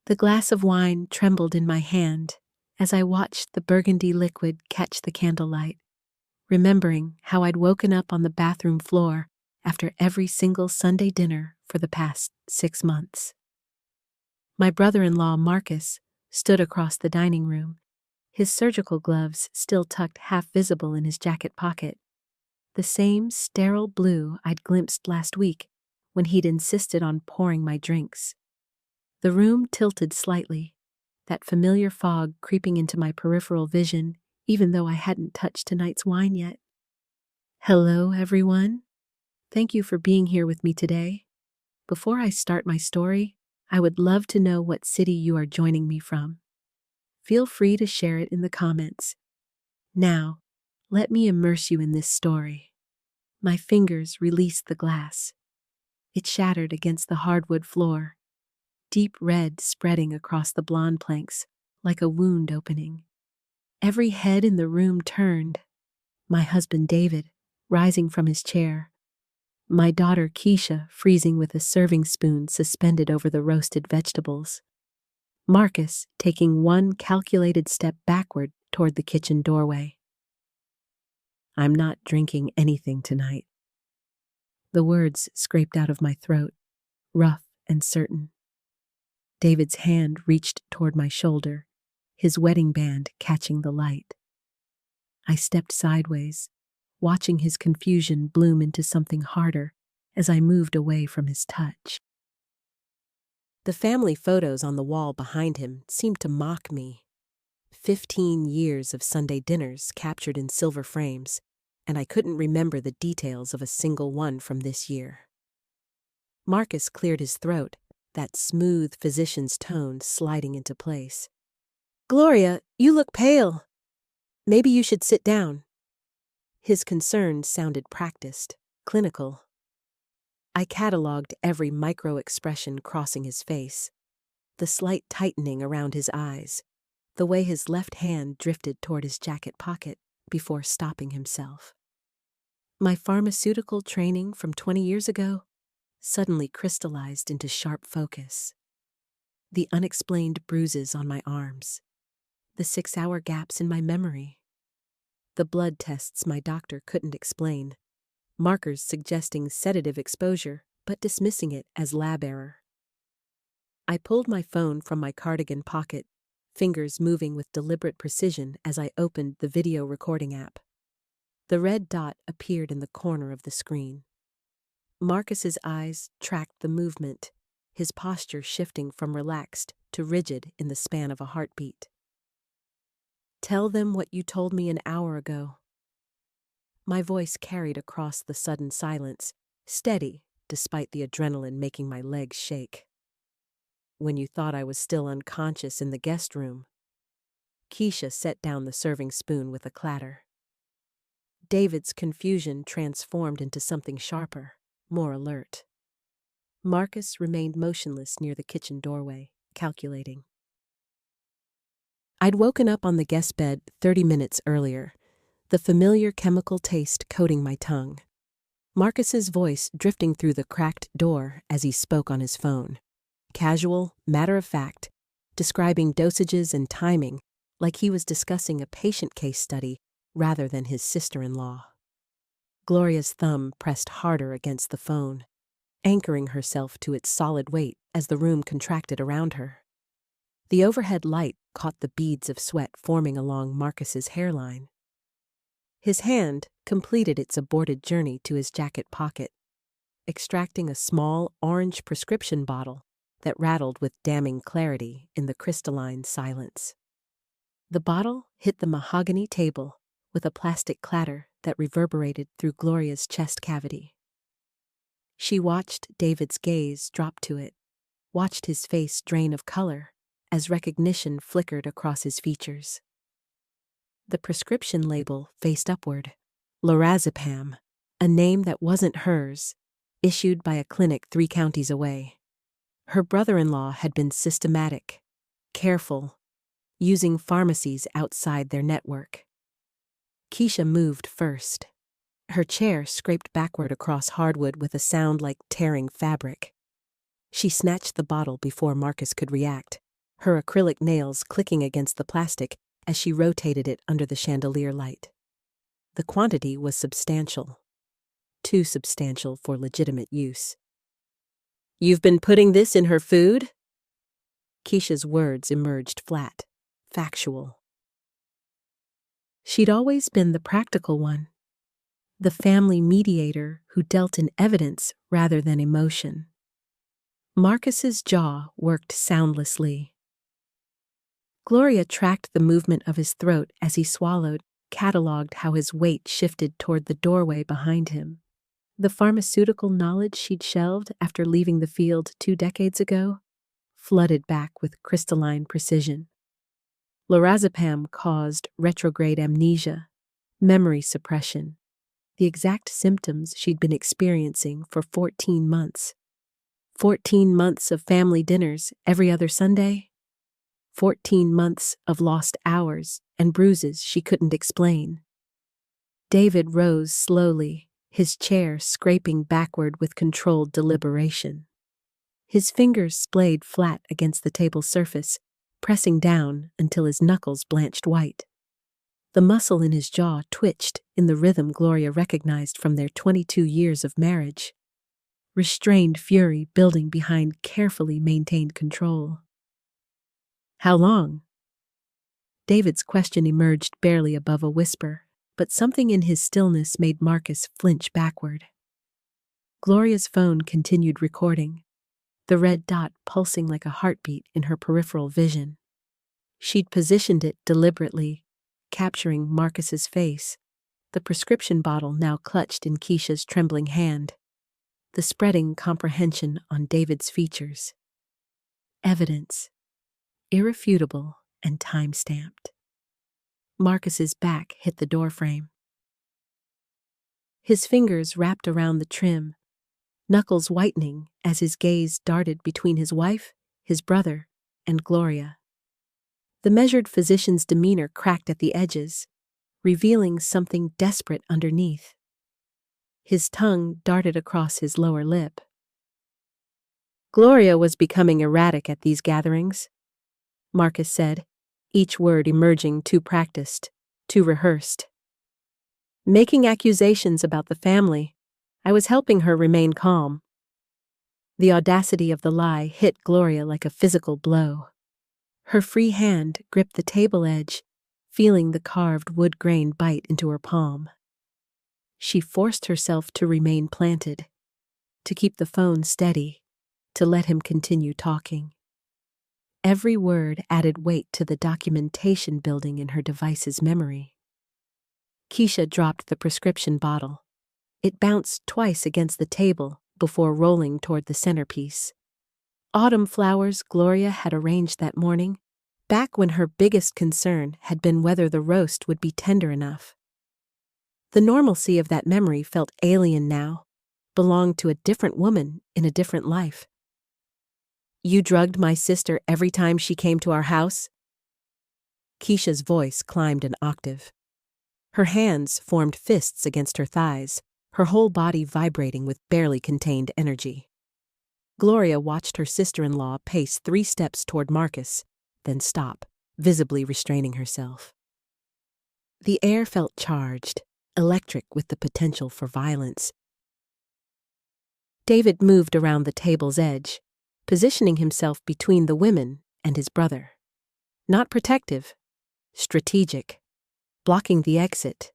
The glass of wine trembled in my hand as I watched the burgundy liquid catch the candlelight, remembering how I'd woken up on the bathroom floor after every single Sunday dinner for the past 6 months. My brother-in-law, Marcus, stood across the dining room, his surgical gloves still tucked half visible in his jacket pocket, the same sterile blue I'd glimpsed last week when he'd insisted on pouring my drinks. The room tilted slightly, that familiar fog creeping into my peripheral vision even though I hadn't touched tonight's wine yet. Hello, everyone. Thank you for being here with me today. Before I start my story, I would love to know what city you are joining me from. Feel free to share it in the comments. Now, let me immerse you in this story. My fingers released the glass. It shattered against the hardwood floor, deep red spreading across the blonde planks like a wound opening. Every head in the room turned. My husband David, rising from his chair. My daughter Keisha, freezing with a serving spoon suspended over the roasted vegetables. Marcus, taking one calculated step backward toward the kitchen doorway. I'm not drinking anything tonight. The words scraped out of my throat, rough and certain. David's hand reached toward my shoulder, his wedding band catching the light. I stepped sideways, watching his confusion bloom into something harder as I moved away from his touch. The family photos on the wall behind him seemed to mock me. 15 years of Sunday dinners captured in silver frames, and I couldn't remember the details of a single one from this year. Marcus cleared his throat, that smooth physician's tone sliding into place. "Gloria, you look pale. Maybe you should sit down." His concern sounded practiced, clinical. I catalogued every micro-expression crossing his face, the slight tightening around his eyes, the way his left hand drifted toward his jacket pocket before stopping himself. My pharmaceutical training from 20 years ago suddenly crystallized into sharp focus. The unexplained bruises on my arms, the 6-hour gaps in my memory, the blood tests my doctor couldn't explain, markers suggesting sedative exposure but dismissing it as lab error. I pulled my phone from my cardigan pocket, fingers moving with deliberate precision as I opened the video recording app. The red dot appeared in the corner of the screen. Marcus's eyes tracked the movement, his posture shifting from relaxed to rigid in the span of a heartbeat. "Tell them what you told me an hour ago." My voice carried across the sudden silence, steady despite the adrenaline making my legs shake. "When you thought I was still unconscious in the guest room." Keisha set down the serving spoon with a clatter. David's confusion transformed into something sharper, more alert. Marcus remained motionless near the kitchen doorway, calculating. I'd woken up on the guest bed 30 minutes earlier, the familiar chemical taste coating my tongue. Marcus's voice drifting through the cracked door as he spoke on his phone. Casual, matter-of-fact, describing dosages and timing like he was discussing a patient case study rather than his sister-in-law. Gloria's thumb pressed harder against the phone, anchoring herself to its solid weight as the room contracted around her. The overhead light caught the beads of sweat forming along Marcus's hairline. His hand completed its aborted journey to his jacket pocket, extracting a small orange prescription bottle that rattled with damning clarity in the crystalline silence. The bottle hit the mahogany table with a plastic clatter that reverberated through Gloria's chest cavity. She watched David's gaze drop to it, watched his face drain of color as recognition flickered across his features. The prescription label faced upward. Lorazepam, a name that wasn't hers, issued by a clinic 3 counties away. Her brother-in-law had been systematic, careful, using pharmacies outside their network. Keisha moved first. Her chair scraped backward across hardwood with a sound like tearing fabric. She snatched the bottle before Marcus could react, her acrylic nails clicking against the plastic as she rotated it under the chandelier light. The quantity was substantial. Too substantial for legitimate use. "You've been putting this in her food?" Keisha's words emerged flat, factual. She'd always been the practical one, the family mediator who dealt in evidence rather than emotion. Marcus's jaw worked soundlessly. Gloria tracked the movement of his throat as he swallowed, cataloged how his weight shifted toward the doorway behind him. The pharmaceutical knowledge she'd shelved after leaving the field 2 decades ago flooded back with crystalline precision. Lorazepam caused retrograde amnesia, memory suppression, the exact symptoms she'd been experiencing for 14 months. 14 months of family dinners every other Sunday. 14 months of lost hours and bruises she couldn't explain. David rose slowly, his chair scraping backward with controlled deliberation. His fingers splayed flat against the table surface, pressing down until his knuckles blanched white. The muscle in his jaw twitched in the rhythm Gloria recognized from their 22 years of marriage. Restrained fury building behind carefully maintained control. "How long?" David's question emerged barely above a whisper, but something in his stillness made Marcus flinch backward. Gloria's phone continued recording, the red dot pulsing like a heartbeat in her peripheral vision. She'd positioned it deliberately, capturing Marcus's face, the prescription bottle now clutched in Keisha's trembling hand, the spreading comprehension on David's features. Evidence, irrefutable and time-stamped. Marcus's back hit the doorframe. His fingers wrapped around the trim, knuckles whitening as his gaze darted between his wife, his brother, and Gloria. The measured physician's demeanor cracked at the edges, revealing something desperate underneath. His tongue darted across his lower lip. Gloria was becoming erratic at these gatherings, Marcus said, each word emerging too practiced, too rehearsed. Making accusations about the family, I was helping her remain calm. The audacity of the lie hit Gloria like a physical blow. Her free hand gripped the table edge, feeling the carved wood grain bite into her palm. She forced herself to remain planted, to keep the phone steady, to let him continue talking. Every word added weight to the documentation building in her device's memory. Keisha dropped the prescription bottle. It bounced twice against the table before rolling toward the centerpiece. Autumn flowers Gloria had arranged that morning, back when her biggest concern had been whether the roast would be tender enough. The normalcy of that memory felt alien now, belonged to a different woman in a different life. "You drugged my sister every time she came to our house?" Keisha's voice climbed an octave. Her hands formed fists against her thighs, her whole body vibrating with barely contained energy. Gloria watched her sister-in-law pace 3 steps toward Marcus, then stop, visibly restraining herself. The air felt charged, electric with the potential for violence. David moved around the table's edge, positioning himself between the women and his brother. Not protective, strategic, blocking the exit.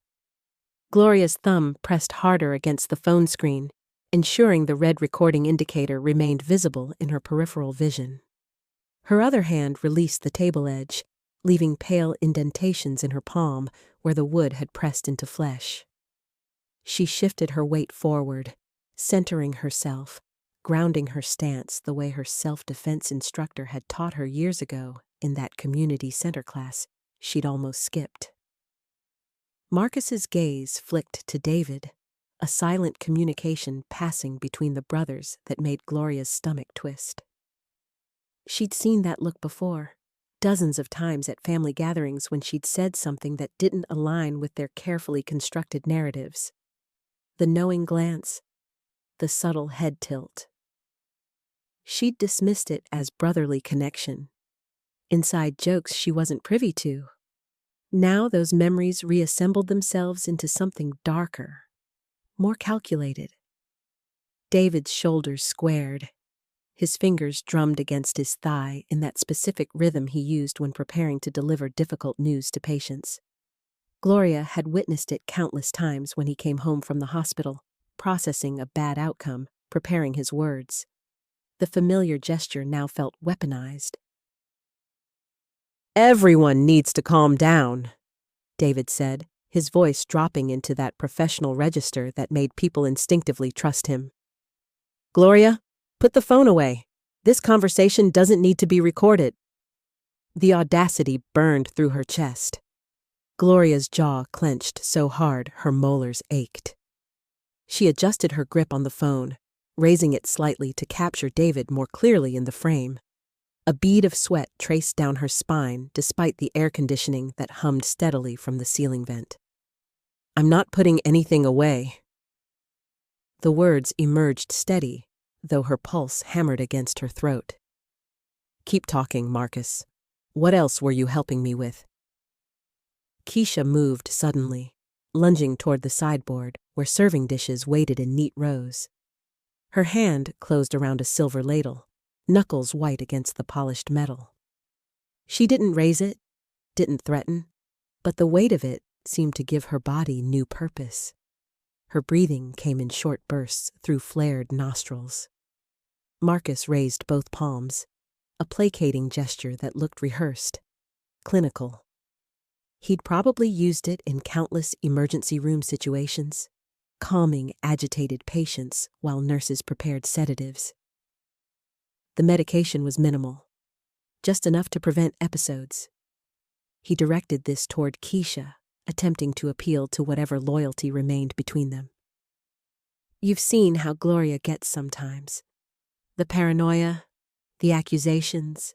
Gloria's thumb pressed harder against the phone screen, ensuring the red recording indicator remained visible in her peripheral vision. Her other hand released the table edge, leaving pale indentations in her palm where the wood had pressed into flesh. She shifted her weight forward, centering herself, grounding her stance the way her self-defense instructor had taught her years ago in that community center class she'd almost skipped. Marcus's gaze flicked to David, a silent communication passing between the brothers that made Gloria's stomach twist. She'd seen that look before, dozens of times at family gatherings when she'd said something that didn't align with their carefully constructed narratives. The knowing glance, the subtle head tilt. She'd dismissed it as brotherly connection, inside jokes she wasn't privy to. Now those memories reassembled themselves into something darker, more calculated. David's shoulders squared. His fingers drummed against his thigh in that specific rhythm he used when preparing to deliver difficult news to patients. Gloria had witnessed it countless times when he came home from the hospital, processing a bad outcome, preparing his words. The familiar gesture now felt weaponized. "Everyone needs to calm down," David said, his voice dropping into that professional register that made people instinctively trust him. "Gloria, put the phone away. This conversation doesn't need to be recorded." The audacity burned through her chest. Gloria's jaw clenched so hard her molars ached. She adjusted her grip on the phone, raising it slightly to capture David more clearly in the frame. A bead of sweat traced down her spine despite the air conditioning that hummed steadily from the ceiling vent. "I'm not putting anything away." The words emerged steady, though her pulse hammered against her throat. "Keep talking, Marcus. What else were you helping me with?" Keisha moved suddenly, lunging toward the sideboard where serving dishes waited in neat rows. Her hand closed around a silver ladle, knuckles white against the polished metal. She didn't raise it, didn't threaten, but the weight of it seemed to give her body new purpose. Her breathing came in short bursts through flared nostrils. Marcus raised both palms, a placating gesture that looked rehearsed, clinical. He'd probably used it in countless emergency room situations, calming agitated patients while nurses prepared sedatives. The medication was minimal, just enough to prevent episodes. He directed this toward Keisha, attempting to appeal to whatever loyalty remained between them. "You've seen how Gloria gets sometimes. The paranoia, the accusations."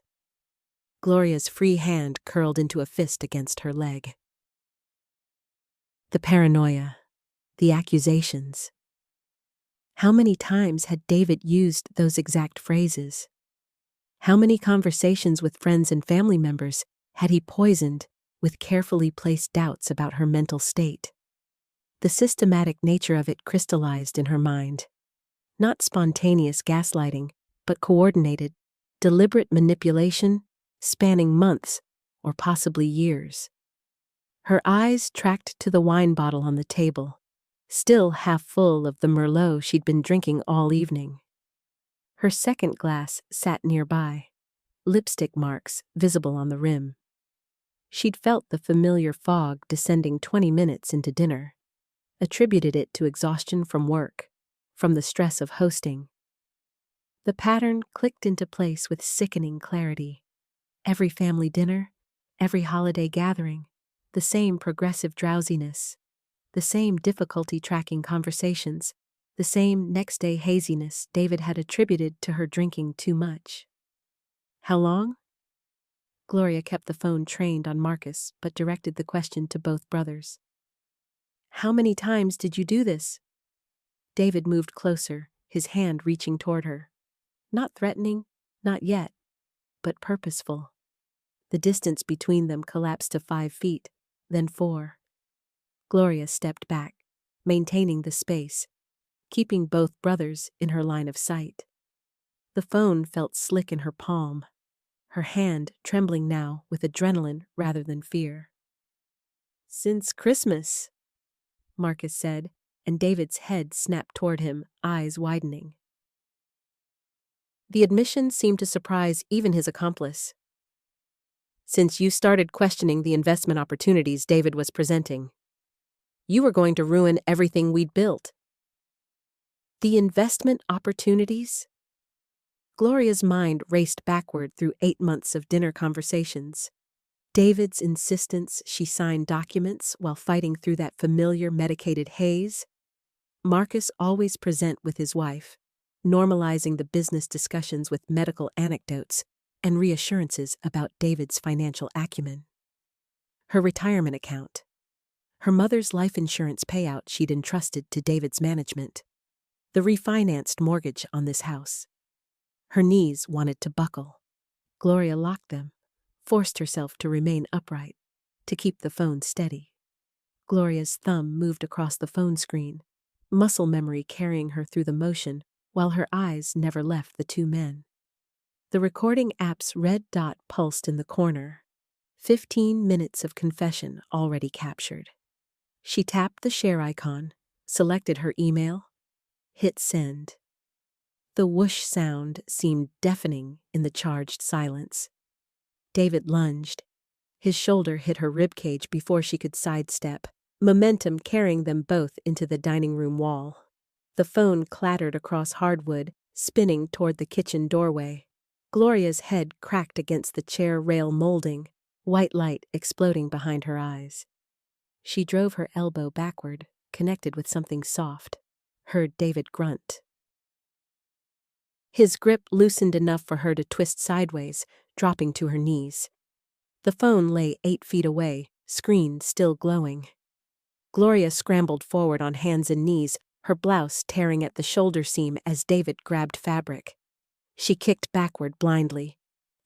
Gloria's free hand curled into a fist against her leg. The paranoia, the accusations. How many times had David used those exact phrases? How many conversations with friends and family members had he poisoned with carefully placed doubts about her mental state? The systematic nature of it crystallized in her mind. Not spontaneous gaslighting, but coordinated, deliberate manipulation spanning months or possibly years. Her eyes tracked to the wine bottle on the table, still half full of the Merlot she'd been drinking all evening. Her second glass sat nearby, lipstick marks visible on the rim. She'd felt the familiar fog descending 20 minutes into dinner, attributed it to exhaustion from work, from the stress of hosting. The pattern clicked into place with sickening clarity. Every family dinner, every holiday gathering, the same progressive drowsiness, the same difficulty tracking conversations, the same next-day haziness David had attributed to her drinking too much. How long? Gloria kept the phone trained on Marcus, but directed the question to both brothers. "How many times did you do this?" David moved closer, his hand reaching toward her. Not threatening, not yet, but purposeful. The distance between them collapsed to 5 feet, then 4. Gloria stepped back, maintaining the space, keeping both brothers in her line of sight. The phone felt slick in her palm, her hand trembling now with adrenaline rather than fear. "Since Christmas," Marcus said, and David's head snapped toward him, eyes widening. The admission seemed to surprise even his accomplice. "Since you started questioning the investment opportunities David was presenting. You were going to ruin everything we'd built." The investment opportunities? Gloria's mind raced backward through 8 months of dinner conversations. David's insistence she sign documents while fighting through that familiar medicated haze. Marcus always present with his wife, normalizing the business discussions with medical anecdotes and reassurances about David's financial acumen. Her retirement account. Her mother's life insurance payout she'd entrusted to David's management. The refinanced mortgage on this house. Her knees wanted to buckle. Gloria locked them, forced herself to remain upright, to keep the phone steady. Gloria's thumb moved across the phone screen, muscle memory carrying her through the motion, while her eyes never left the two men. The recording app's red dot pulsed in the corner. 15 minutes of confession already captured. She tapped the share icon, selected her email, hit send. The whoosh sound seemed deafening in the charged silence. David lunged. His shoulder hit her ribcage before she could sidestep, momentum carrying them both into the dining room wall. The phone clattered across hardwood, spinning toward the kitchen doorway. Gloria's head cracked against the chair rail molding, white light exploding behind her eyes. She drove her elbow backward, connected with something soft, heard David grunt. His grip loosened enough for her to twist sideways, dropping to her knees. The phone lay 8 feet away, screen still glowing. Gloria scrambled forward on hands and knees, her blouse tearing at the shoulder seam as David grabbed fabric. She kicked backward blindly,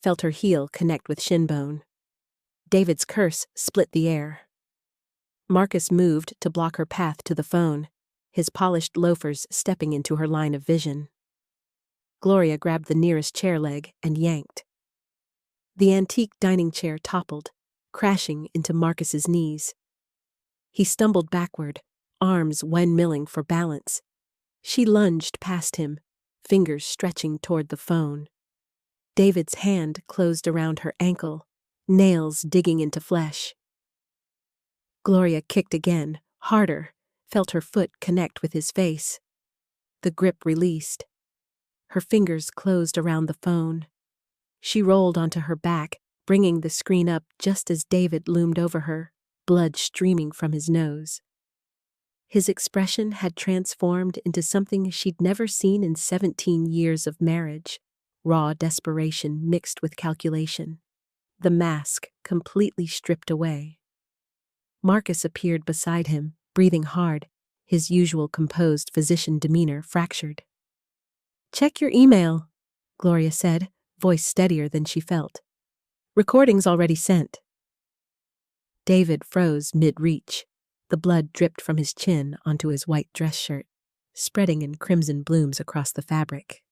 felt her heel connect with shin bone. David's curse split the air. Marcus moved to block her path to the phone, his polished loafers stepping into her line of vision. Gloria grabbed the nearest chair leg and yanked. The antique dining chair toppled, crashing into Marcus's knees. He stumbled backward, arms windmilling for balance. She lunged past him, fingers stretching toward the phone. David's hand closed around her ankle, nails digging into flesh. Gloria kicked again, harder, felt her foot connect with his face. The grip released. Her fingers closed around the phone. She rolled onto her back, bringing the screen up just as David loomed over her, blood streaming from his nose. His expression had transformed into something she'd never seen in 17 years of marriage, raw desperation mixed with calculation. The mask completely stripped away. Marcus appeared beside him, breathing hard, his usual composed physician demeanor fractured. "Check your email," Gloria said, voice steadier than she felt. "Recording's already sent." David froze mid-reach. The blood dripped from his chin onto his white dress shirt, spreading in crimson blooms across the fabric.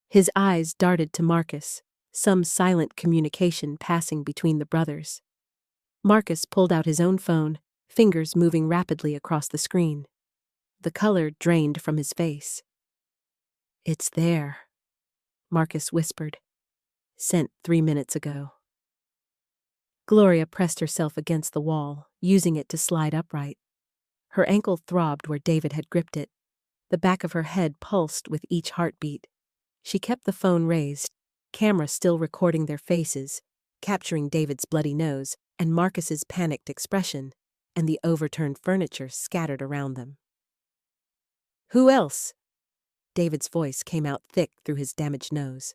His eyes darted to Marcus, some silent communication passing between the brothers. Marcus pulled out his own phone, fingers moving rapidly across the screen. The color drained from his face. "It's there," Marcus whispered. "Sent 3 minutes ago." Gloria pressed herself against the wall, using it to slide upright. Her ankle throbbed where David had gripped it. The back of her head pulsed with each heartbeat. She kept the phone raised, camera still recording their faces, capturing David's bloody nose and Marcus's panicked expression, and the overturned furniture scattered around them. "Who else?" David's voice came out thick through his damaged nose.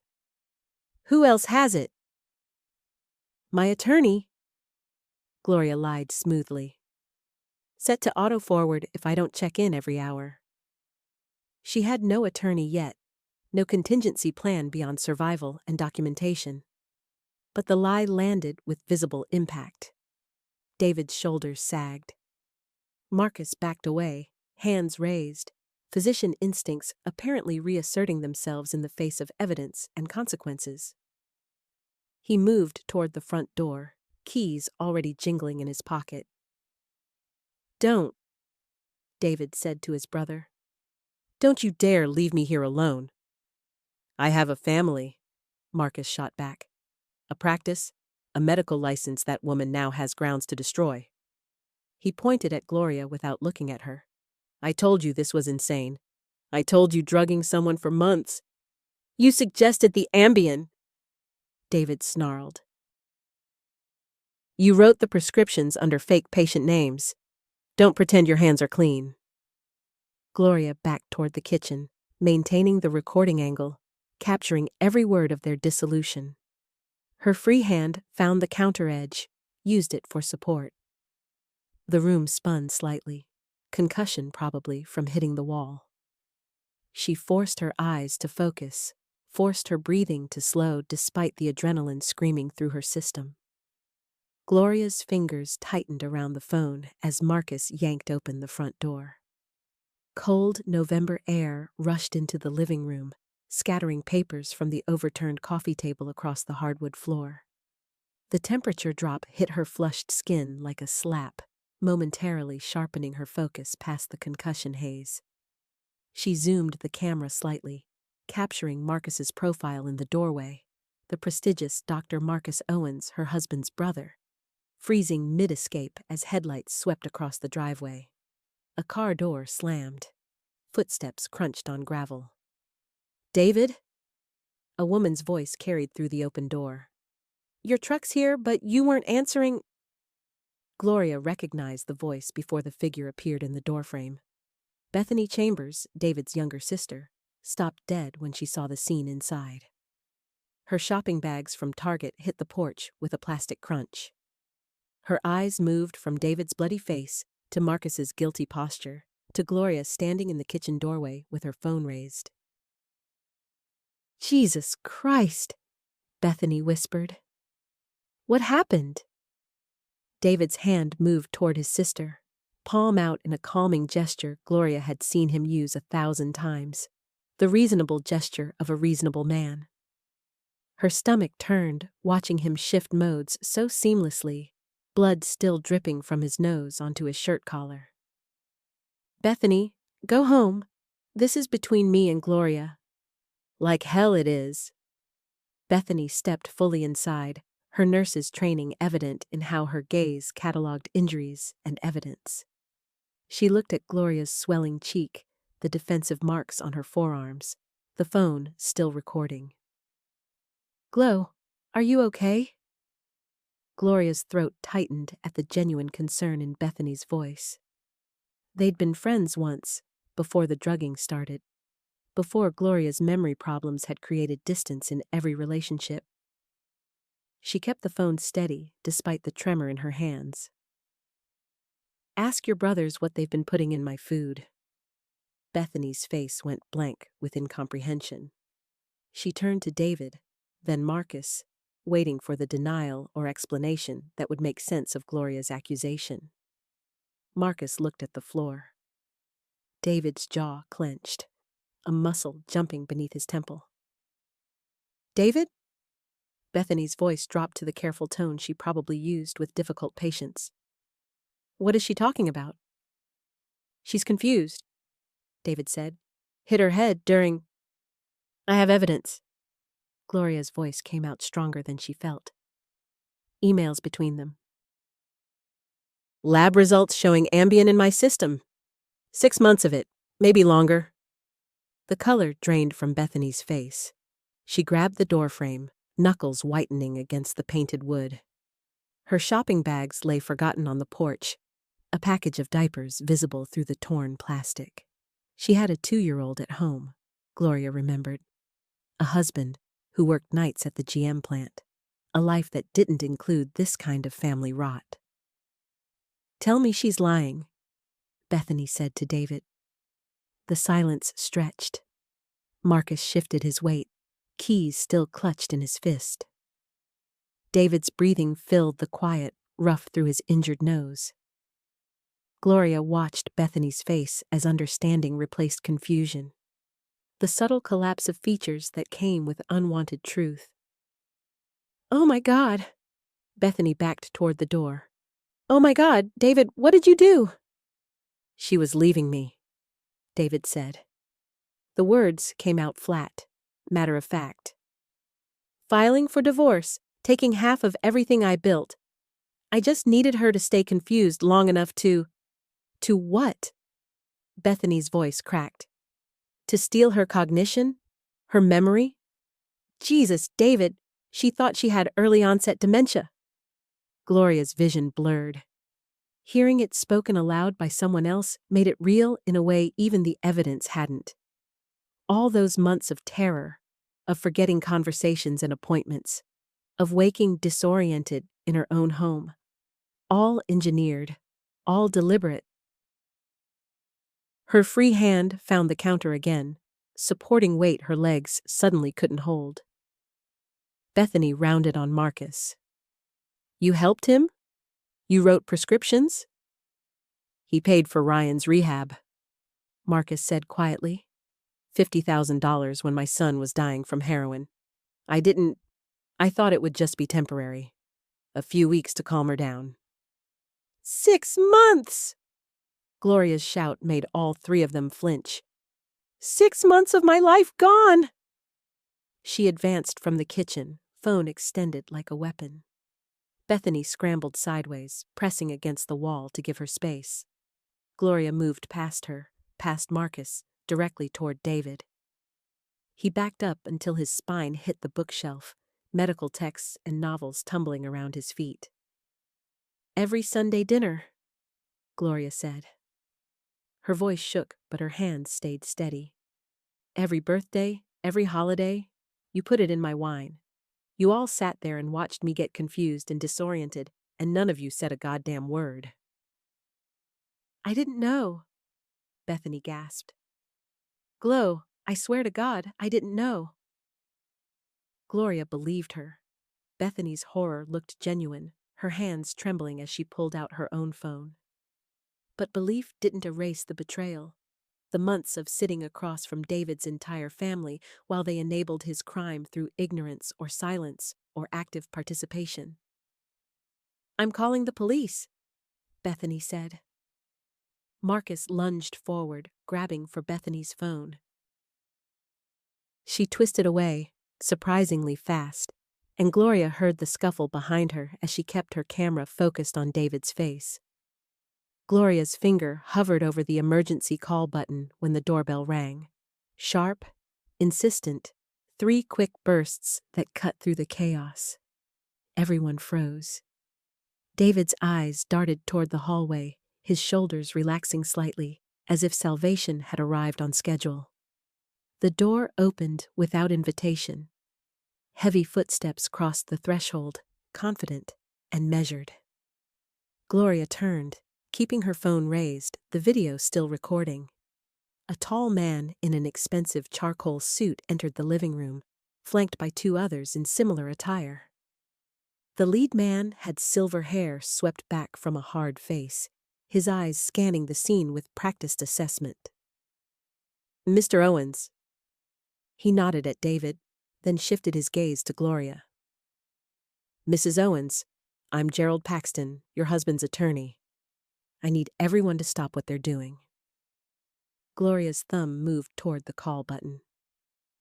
"Who else has it?" "My attorney," Gloria lied smoothly. "Set to auto-forward if I don't check in every hour." She had no attorney yet, no contingency plan beyond survival and documentation. But the lie landed with visible impact. David's shoulders sagged. Marcus backed away, hands raised, physician instincts apparently reasserting themselves in the face of evidence and consequences. He moved toward the front door, keys already jingling in his pocket. "Don't," David said to his brother. "Don't you dare leave me here alone." "I have a family," Marcus shot back. "A practice, a medical license that woman now has grounds to destroy." He pointed at Gloria without looking at her. "I told you this was insane. I told you drugging someone for months." "You suggested the Ambien," David snarled. "You wrote the prescriptions under fake patient names. Don't pretend your hands are clean." Gloria backed toward the kitchen, maintaining the recording angle, capturing every word of their dissolution. Her free hand found the counter edge, used it for support. The room spun slightly, concussion probably from hitting the wall. She forced her eyes to focus, forced her breathing to slow despite the adrenaline screaming through her system. Gloria's fingers tightened around the phone as Marcus yanked open the front door. Cold November air rushed into the living room, scattering papers from the overturned coffee table across the hardwood floor. The temperature drop hit her flushed skin like a slap, momentarily sharpening her focus past the concussion haze. She zoomed the camera slightly, capturing Marcus's profile in the doorway, the prestigious Dr. Marcus Owens, her husband's brother, freezing mid-escape as headlights swept across the driveway. A car door slammed. Footsteps crunched on gravel. "David?" A woman's voice carried through the open door. "Your truck's here, but you weren't answering." Gloria recognized the voice before the figure appeared in the doorframe. Bethany Chambers, David's younger sister, stopped dead when she saw the scene inside. Her shopping bags from Target hit the porch with a plastic crunch. Her eyes moved from David's bloody face to Marcus's guilty posture, to Gloria standing in the kitchen doorway with her phone raised. "Jesus Christ," Bethany whispered. "What happened?" David's hand moved toward his sister, palm out in a calming gesture Gloria had seen him use 1,000 times, the reasonable gesture of a reasonable man. Her stomach turned, watching him shift modes so seamlessly, blood still dripping from his nose onto his shirt collar. "Bethany, go home. This is between me and Gloria." "Like hell it is." Bethany stepped fully inside, her nurse's training evident in how her gaze cataloged injuries and evidence. She looked at Gloria's swelling cheek, the defensive marks on her forearms, the phone still recording. "Glo, are you okay?" Gloria's throat tightened at the genuine concern in Bethany's voice. They'd been friends once, before the drugging started, before Gloria's memory problems had created distance in every relationship. She kept the phone steady despite the tremor in her hands. "Ask your brothers what they've been putting in my food." Bethany's face went blank with incomprehension. She turned to David, then Marcus, waiting for the denial or explanation that would make sense of Gloria's accusation. Marcus looked at the floor. David's jaw clenched, a muscle jumping beneath his temple. "David?" Bethany's voice dropped to the careful tone she probably used with difficult patience. "What is she talking about?" "She's confused," David said. "Hit her head during—" "I have evidence." Gloria's voice came out stronger than she felt. "Emails between them. Lab results showing Ambien in my system. 6 months of it, maybe longer." The color drained from Bethany's face. She grabbed the doorframe, knuckles whitening against the painted wood. Her shopping bags lay forgotten on the porch, a package of diapers visible through the torn plastic. She had a 2-year-old at home, Gloria remembered. A husband who worked nights at the GM plant. A life that didn't include this kind of family rot. "Tell me she's lying," Bethany said to David. The silence stretched. Marcus shifted his weight, keys still clutched in his fist. David's breathing filled the quiet, rough through his injured nose. Gloria watched Bethany's face as understanding replaced confusion. The subtle collapse of features that came with unwanted truth. "Oh my God!" Bethany backed toward the door. "Oh my God, David, what did you do?" "She was leaving me," David said. The words came out flat, matter of fact. "Filing for divorce, taking half of everything I built. I just needed her to stay confused long enough to—" "To what?" Bethany's voice cracked. "To steal her cognition? Her memory? Jesus, David, she thought she had early onset dementia." Gloria's vision blurred. Hearing it spoken aloud by someone else made it real in a way even the evidence hadn't. All those months of terror, of forgetting conversations and appointments, of waking disoriented in her own home. All engineered, all deliberate. Her free hand found the counter again, supporting weight her legs suddenly couldn't hold. Bethany rounded on Marcus. "You helped him? You wrote prescriptions?" "He paid for Ryan's rehab," Marcus said quietly. $50,000 when my son was dying from heroin. I thought it would just be temporary. A few weeks to calm her down." 6 months! Gloria's shout made all three of them flinch. 6 months of my life gone! She advanced from the kitchen, phone extended like a weapon. Bethany scrambled sideways, pressing against the wall to give her space. Gloria moved past her, past Marcus, directly toward David. He backed up until his spine hit the bookshelf, medical texts and novels tumbling around his feet. "Every Sunday dinner," Gloria said. Her voice shook, but her hands stayed steady. "Every birthday, every holiday, you put it in my wine. You all sat there and watched me get confused and disoriented, and none of you said a goddamn word." "I didn't know," Bethany gasped. "Glo, I swear to God, I didn't know." Gloria believed her. Bethany's horror looked genuine, her hands trembling as she pulled out her own phone. But belief didn't erase the betrayal. The months of sitting across from David's entire family while they enabled his crime through ignorance or silence or active participation. "I'm calling the police," Bethany said. Marcus lunged forward, grabbing for Bethany's phone. She twisted away, surprisingly fast, and Gloria heard the scuffle behind her as she kept her camera focused on David's face. Gloria's finger hovered over the emergency call button when the doorbell rang. Sharp, insistent, 3 quick bursts that cut through the chaos. Everyone froze. David's eyes darted toward the hallway, his shoulders relaxing slightly, as if salvation had arrived on schedule. The door opened without invitation. Heavy footsteps crossed the threshold, confident and measured. Gloria turned, keeping her phone raised, the video still recording. A tall man in an expensive charcoal suit entered the living room, flanked by 2 others in similar attire. The lead man had silver hair swept back from a hard face, his eyes scanning the scene with practiced assessment. "Mr. Owens." He nodded at David, then shifted his gaze to Gloria. "Mrs. Owens, I'm Gerald Paxton, your husband's attorney. I need everyone to stop what they're doing." Gloria's thumb moved toward the call button.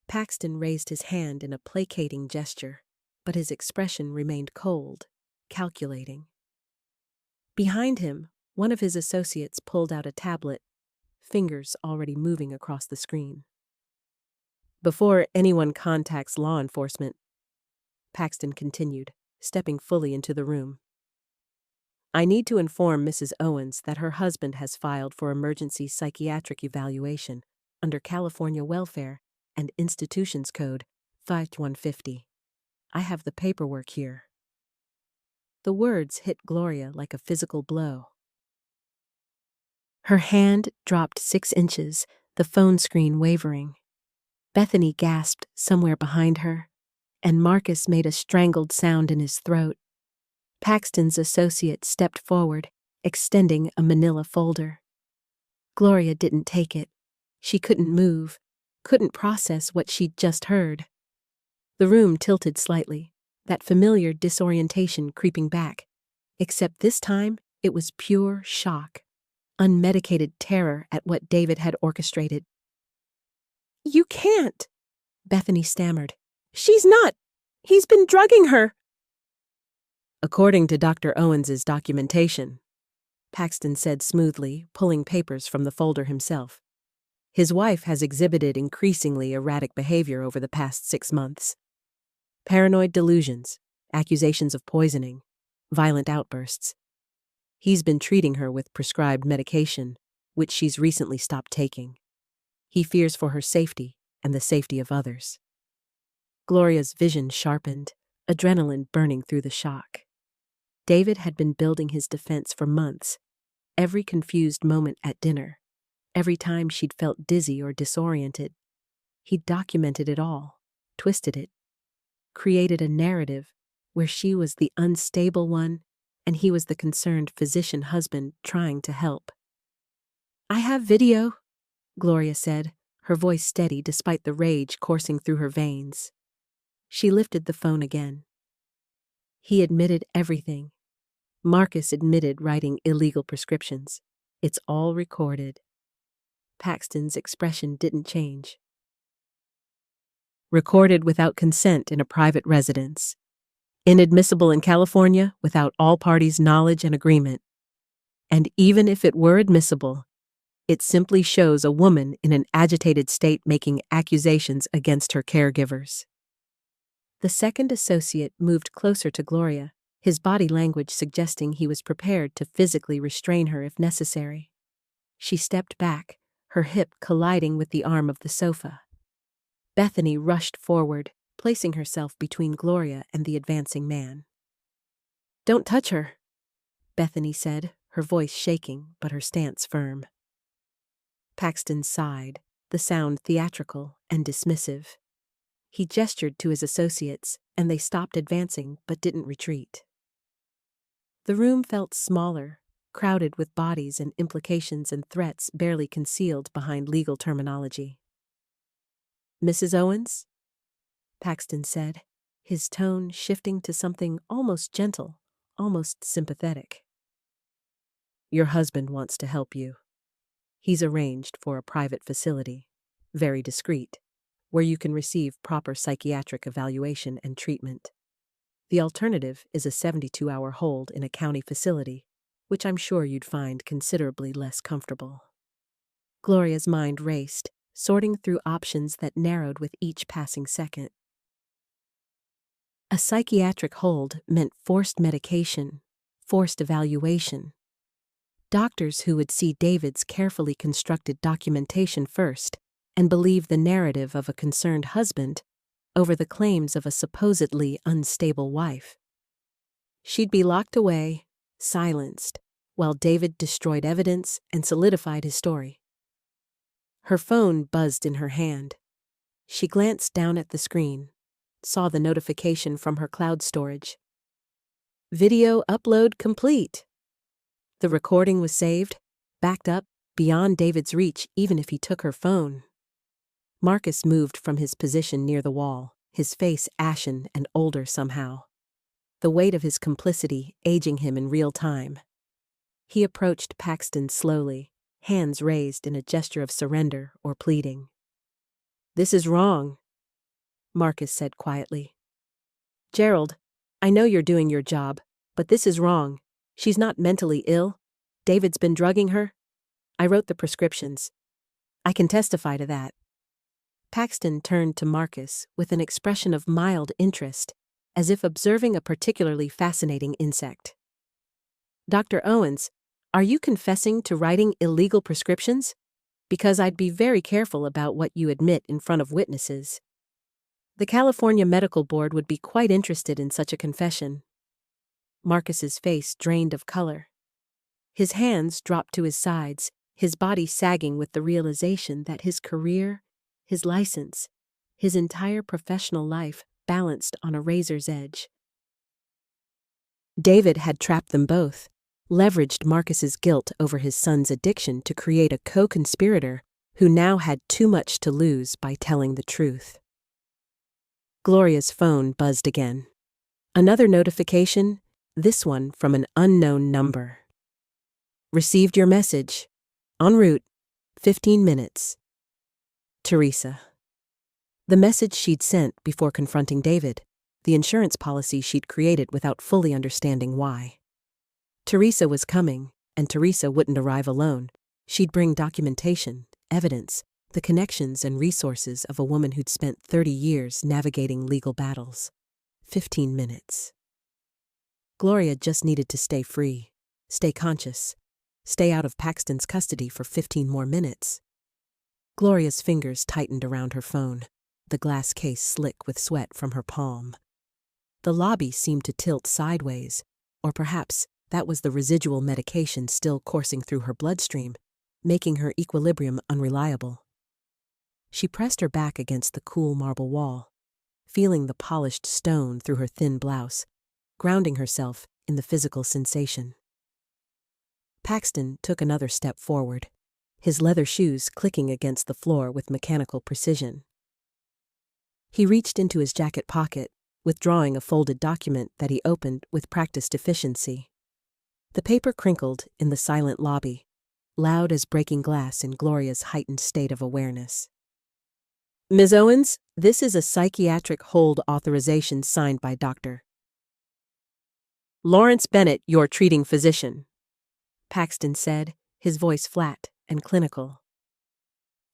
Paxton raised his hand in a placating gesture, but his expression remained cold, calculating. Behind him, one of his associates pulled out a tablet, fingers already moving across the screen. "Before anyone contacts law enforcement," Paxton continued, stepping fully into the room, "I need to inform Mrs. Owens that her husband has filed for emergency psychiatric evaluation under California Welfare and Institutions Code 5150. I have the paperwork here." The words hit Gloria like a physical blow. Her hand dropped 6 inches, the phone screen wavering. Bethany gasped somewhere behind her, and Marcus made a strangled sound in his throat. Paxton's associate stepped forward, extending a manila folder. Gloria didn't take it. She couldn't move, couldn't process what she'd just heard. The room tilted slightly, that familiar disorientation creeping back, except this time it was pure shock, unmedicated terror at what David had orchestrated. "You can't," Bethany stammered. "She's not. He's been drugging her." "According to Dr. Owens's documentation," Paxton said smoothly, pulling papers from the folder himself, "his wife has exhibited increasingly erratic behavior over the past 6 months. Paranoid delusions, accusations of poisoning, violent outbursts. He's been treating her with prescribed medication, which she's recently stopped taking. He fears for her safety and the safety of others." Gloria's vision sharpened, adrenaline burning through the shock. David had been building his defense for months, every confused moment at dinner, every time she'd felt dizzy or disoriented. He'd documented it all, twisted it, created a narrative where she was the unstable one and he was the concerned physician husband trying to help. "I have video," Gloria said, her voice steady despite the rage coursing through her veins. She lifted the phone again. He admitted everything. Marcus admitted writing illegal prescriptions. It's all recorded. Paxton's expression didn't change. Recorded without consent in a private residence. Inadmissible in California without all parties' knowledge and agreement. And even if it were admissible, it simply shows a woman in an agitated state making accusations against her caregivers. The second associate moved closer to Gloria, his body language suggesting he was prepared to physically restrain her if necessary. She stepped back, her hip colliding with the arm of the sofa. Bethany rushed forward, placing herself between Gloria and the advancing man. "Don't touch her," Bethany said, her voice shaking but her stance firm. Paxton sighed, the sound theatrical and dismissive. He gestured to his associates, and they stopped advancing but didn't retreat. The room felt smaller, crowded with bodies and implications and threats barely concealed behind legal terminology. "Mrs. Owens?" Paxton said, his tone shifting to something almost gentle, almost sympathetic. "Your husband wants to help you. He's arranged for a private facility, very discreet, where you can receive proper psychiatric evaluation and treatment. The alternative is a 72-hour hold in a county facility, which I'm sure you'd find considerably less comfortable." Gloria's mind raced, sorting through options that narrowed with each passing second. A psychiatric hold meant forced medication, forced evaluation. Doctors who would see David's carefully constructed documentation first and believe the narrative of a concerned husband over the claims of a supposedly unstable wife. She'd be locked away, silenced, while David destroyed evidence and solidified his story. Her phone buzzed in her hand. She glanced down at the screen, saw the notification from her cloud storage. "Video upload complete." The recording was saved, backed up, beyond David's reach even if he took her phone. Marcus moved from his position near the wall, his face ashen and older somehow, the weight of his complicity aging him in real time. He approached Paxton slowly, hands raised in a gesture of surrender or pleading. "This is wrong," Marcus said quietly. "Gerald, I know you're doing your job, but this is wrong. She's not mentally ill. David's been drugging her. I wrote the prescriptions. I can testify to that." Paxton turned to Marcus with an expression of mild interest, as if observing a particularly fascinating insect. "Dr. Owens, are you confessing to writing illegal prescriptions? Because I'd be very careful about what you admit in front of witnesses. The California Medical Board would be quite interested in such a confession." Marcus's face drained of color. His hands dropped to his sides, his body sagging with the realization that his career, his license, his entire professional life balanced on a razor's edge. David had trapped them both, leveraged Marcus's guilt over his son's addiction to create a co-conspirator who now had too much to lose by telling the truth. Gloria's phone buzzed again. Another notification, this one from an unknown number. "Received your message. En route. 15 minutes. Teresa." The message she'd sent before confronting David, the insurance policy she'd created without fully understanding why. Teresa was coming, and Teresa wouldn't arrive alone. She'd bring documentation, evidence, the connections and resources of a woman who'd spent 30 years navigating legal battles. 15 minutes. Gloria just needed to stay free, stay conscious, stay out of Paxton's custody for 15 more minutes. Gloria's fingers tightened around her phone, the glass case slick with sweat from her palm. The lobby seemed to tilt sideways, or perhaps that was the residual medication still coursing through her bloodstream, making her equilibrium unreliable. She pressed her back against the cool marble wall, feeling the polished stone through her thin blouse, grounding herself in the physical sensation. Paxton took another step forward, his leather shoes clicking against the floor with mechanical precision. He reached into his jacket pocket, withdrawing a folded document that he opened with practiced efficiency. The paper crinkled in the silent lobby, loud as breaking glass in Gloria's heightened state of awareness. "Ms. Owens, this is a psychiatric hold authorization signed by Dr. Lawrence Bennett, your treating physician," Paxton said, his voice flat and clinical.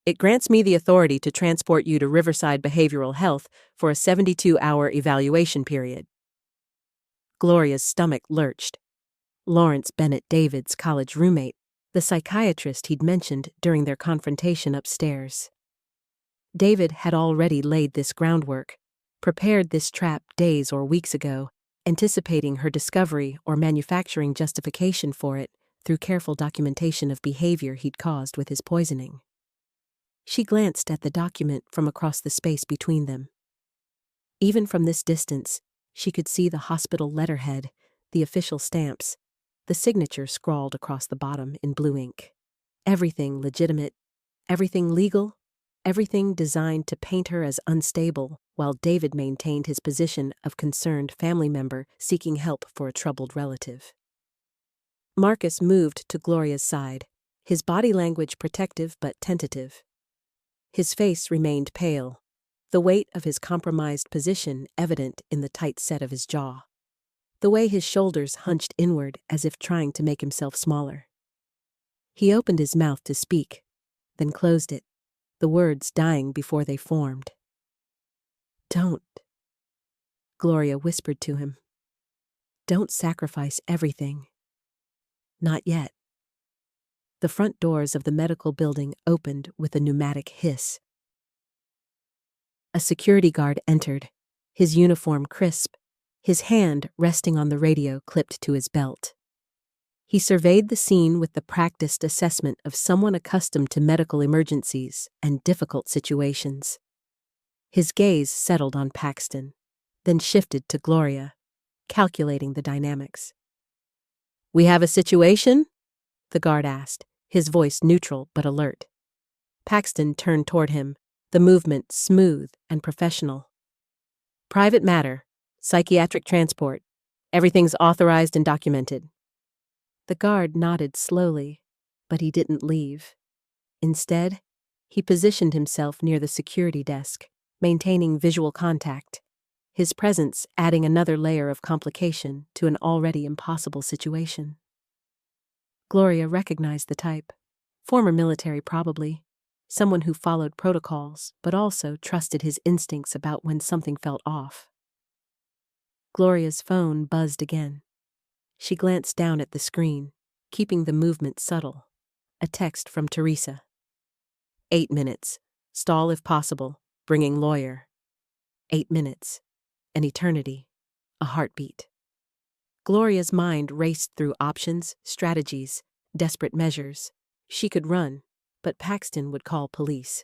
"It grants me the authority to transport you to Riverside Behavioral Health for a 72-hour evaluation period." Gloria's stomach lurched. Lawrence Bennett, David's college roommate, the psychiatrist he'd mentioned during their confrontation upstairs. David had already laid this groundwork, prepared this trap days or weeks ago, anticipating her discovery or manufacturing justification for it through careful documentation of behavior he'd caused with his poisoning. She glanced at the document from across the space between them. Even from this distance, she could see the hospital letterhead, the official stamps, the signature scrawled across the bottom in blue ink. Everything legitimate, everything legal, everything designed to paint her as unstable, while David maintained his position of concerned family member seeking help for a troubled relative. Marcus moved to Gloria's side, his body language protective but tentative. His face remained pale, the weight of his compromised position evident in the tight set of his jaw, the way his shoulders hunched inward as if trying to make himself smaller. He opened his mouth to speak, then closed it, the words dying before they formed. "Don't," Gloria whispered to him. "Don't sacrifice everything. Not yet." The front doors of the medical building opened with a pneumatic hiss. A security guard entered, his uniform crisp, his hand resting on the radio clipped to his belt. He surveyed the scene with the practiced assessment of someone accustomed to medical emergencies and difficult situations. His gaze settled on Paxton, then shifted to Gloria, calculating the dynamics. "We have a situation?" the guard asked, his voice neutral but alert. Paxton turned toward him, the movement smooth and professional. "Private matter, psychiatric transport. Everything's authorized and documented." The guard nodded slowly, but he didn't leave. Instead, he positioned himself near the security desk, maintaining visual contact, his presence adding another layer of complication to an already impossible situation. Gloria recognized the type. Former military probably. Someone who followed protocols, but also trusted his instincts about when something felt off. Gloria's phone buzzed again. She glanced down at the screen, keeping the movement subtle. A text from Teresa. 8 minutes. Stall if possible. Bringing lawyer. 8 minutes. An eternity. A heartbeat. Gloria's mind raced through options, strategies, desperate measures. She could run, but Paxton would call police.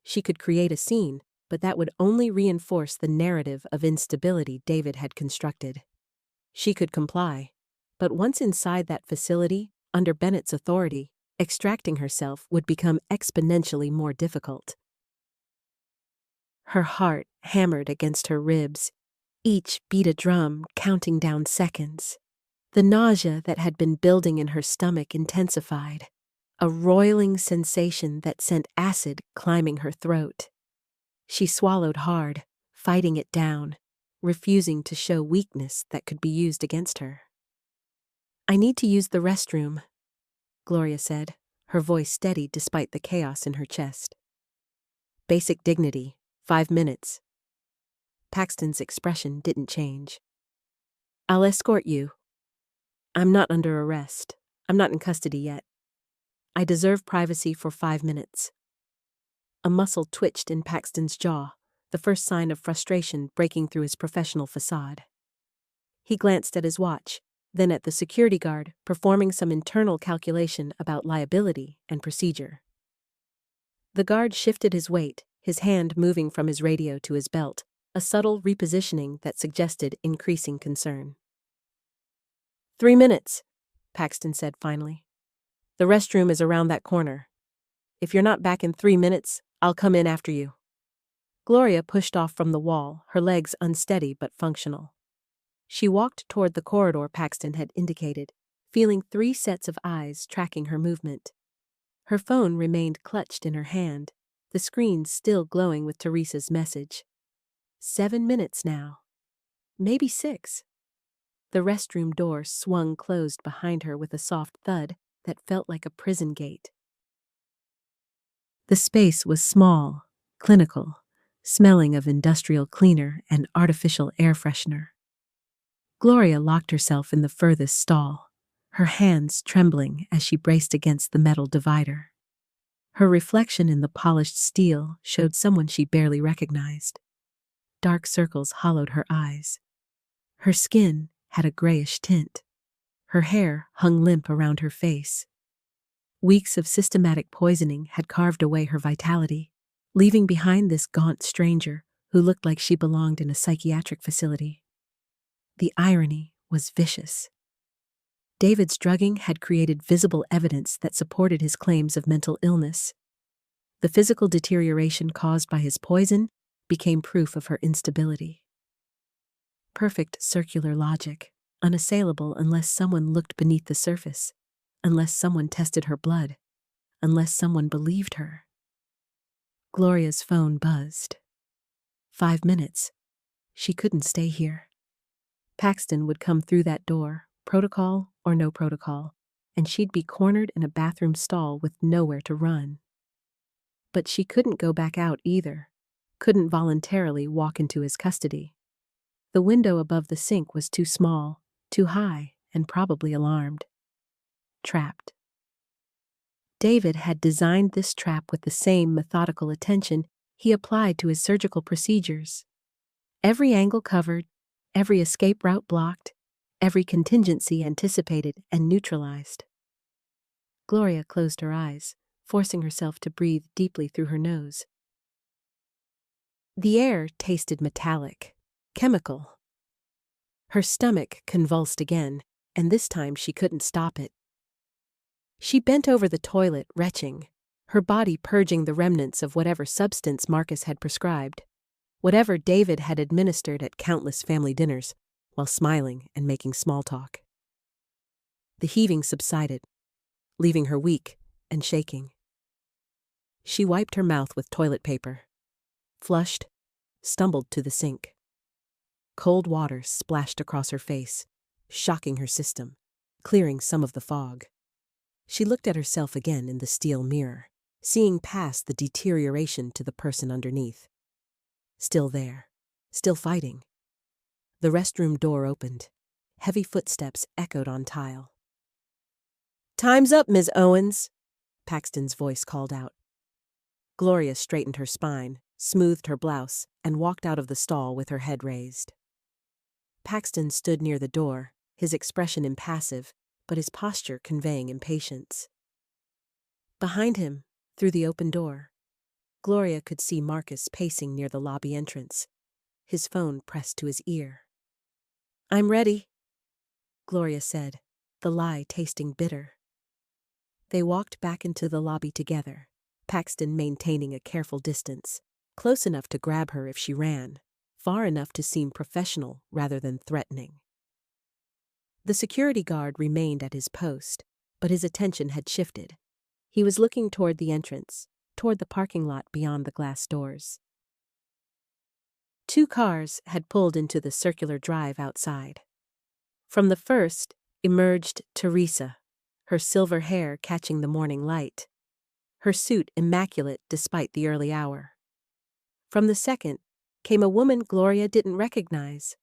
She could create a scene, but that would only reinforce the narrative of instability David had constructed. She could comply, but once inside that facility, under Bennett's authority, extracting herself would become exponentially more difficult. Her heart hammered against her ribs. Each beat a drum, counting down seconds. The nausea that had been building in her stomach intensified, a roiling sensation that sent acid climbing her throat. She swallowed hard, fighting it down, refusing to show weakness that could be used against her. "I need to use the restroom," Gloria said, her voice steady despite the chaos in her chest. "Basic dignity, 5 minutes." Paxton's expression didn't change. "I'll escort you. I'm not under arrest. I'm not in custody yet. I deserve privacy for 5 minutes." A muscle twitched in Paxton's jaw, the first sign of frustration breaking through his professional facade. He glanced at his watch, then at the security guard, performing some internal calculation about liability and procedure. The guard shifted his weight, his hand moving from his radio to his belt, a subtle repositioning that suggested increasing concern. 3 minutes, Paxton said finally. The restroom is around that corner. If you're not back in 3 minutes, I'll come in after you. Gloria pushed off from the wall, her legs unsteady but functional. She walked toward the corridor Paxton had indicated, feeling 3 sets of eyes tracking her movement. Her phone remained clutched in her hand, the screen still glowing with Teresa's message. 7 minutes now. Maybe 6. The restroom door swung closed behind her with a soft thud that felt like a prison gate. The space was small, clinical, smelling of industrial cleaner and artificial air freshener. Gloria locked herself in the furthest stall, her hands trembling as she braced against the metal divider. Her reflection in the polished steel showed someone she barely recognized. Dark circles hollowed her eyes. Her skin had a grayish tint. Her hair hung limp around her face. Weeks of systematic poisoning had carved away her vitality, leaving behind this gaunt stranger who looked like she belonged in a psychiatric facility. The irony was vicious. David's drugging had created visible evidence that supported his claims of mental illness. The physical deterioration caused by his poison became proof of her instability. Perfect circular logic, unassailable unless someone looked beneath the surface, unless someone tested her blood, unless someone believed her. Gloria's phone buzzed. 5 minutes. She couldn't stay here. Paxton would come through that door, protocol or no protocol, and she'd be cornered in a bathroom stall with nowhere to run. But she couldn't go back out either, couldn't voluntarily walk into his custody. The window above the sink was too small, too high, and probably alarmed. Trapped. David had designed this trap with the same methodical attention he applied to his surgical procedures. Every angle covered, every escape route blocked, every contingency anticipated and neutralized. Gloria closed her eyes, forcing herself to breathe deeply through her nose. The air tasted metallic, chemical. Her stomach convulsed again, and this time she couldn't stop it. She bent over the toilet, retching, her body purging the remnants of whatever substance Marcus had prescribed, whatever David had administered at countless family dinners, while smiling and making small talk. The heaving subsided, leaving her weak and shaking. She wiped her mouth with toilet paper, flushed, stumbled to the sink. Cold water splashed across her face, shocking her system, clearing some of the fog. She looked at herself again in the steel mirror, seeing past the deterioration to the person underneath. Still there, still fighting. The restroom door opened. Heavy footsteps echoed on tile. "Time's up, Ms. Owens," Paxton's voice called out. Gloria straightened her spine, smoothed her blouse, and walked out of the stall with her head raised. Paxton stood near the door, his expression impassive, but his posture conveying impatience. Behind him, through the open door, Gloria could see Marcus pacing near the lobby entrance, his phone pressed to his ear. "I'm ready," Gloria said, the lie tasting bitter. They walked back into the lobby together, Paxton maintaining a careful distance, close enough to grab her if she ran, far enough to seem professional rather than threatening. The security guard remained at his post, but his attention had shifted. He was looking toward the entrance, toward the parking lot beyond the glass doors. 2 cars had pulled into the circular drive outside. From the first emerged Teresa, her silver hair catching the morning light, her suit immaculate despite the early hour. From the second came a woman Gloria didn't recognize,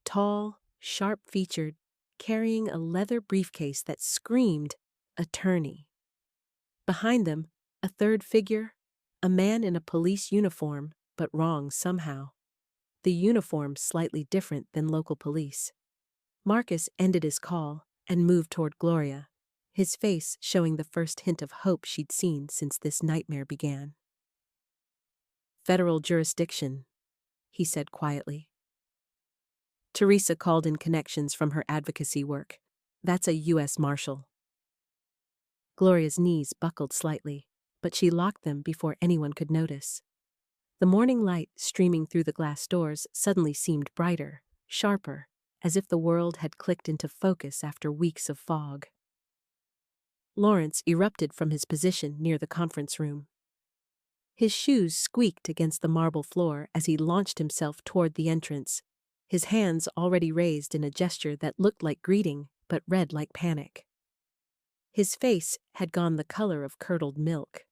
tall, sharp-featured, carrying a leather briefcase that screamed attorney. Behind them, a third figure, a man in a police uniform, but wrong somehow. The uniform slightly different than local police. Marcus ended his call and moved toward Gloria, his face showing the first hint of hope she'd seen since this nightmare began. federal jurisdiction," he said quietly. Teresa called in connections from her advocacy work. "That's a U.S. Marshal." Gloria's knees buckled slightly, but she locked them before anyone could notice. The morning light streaming through the glass doors suddenly seemed brighter, sharper, as if the world had clicked into focus after weeks of fog. Lawrence erupted from his position near the conference room. His shoes squeaked against the marble floor as he launched himself toward the entrance, his hands already raised in a gesture that looked like greeting but read like panic. His face had gone the color of curdled milk.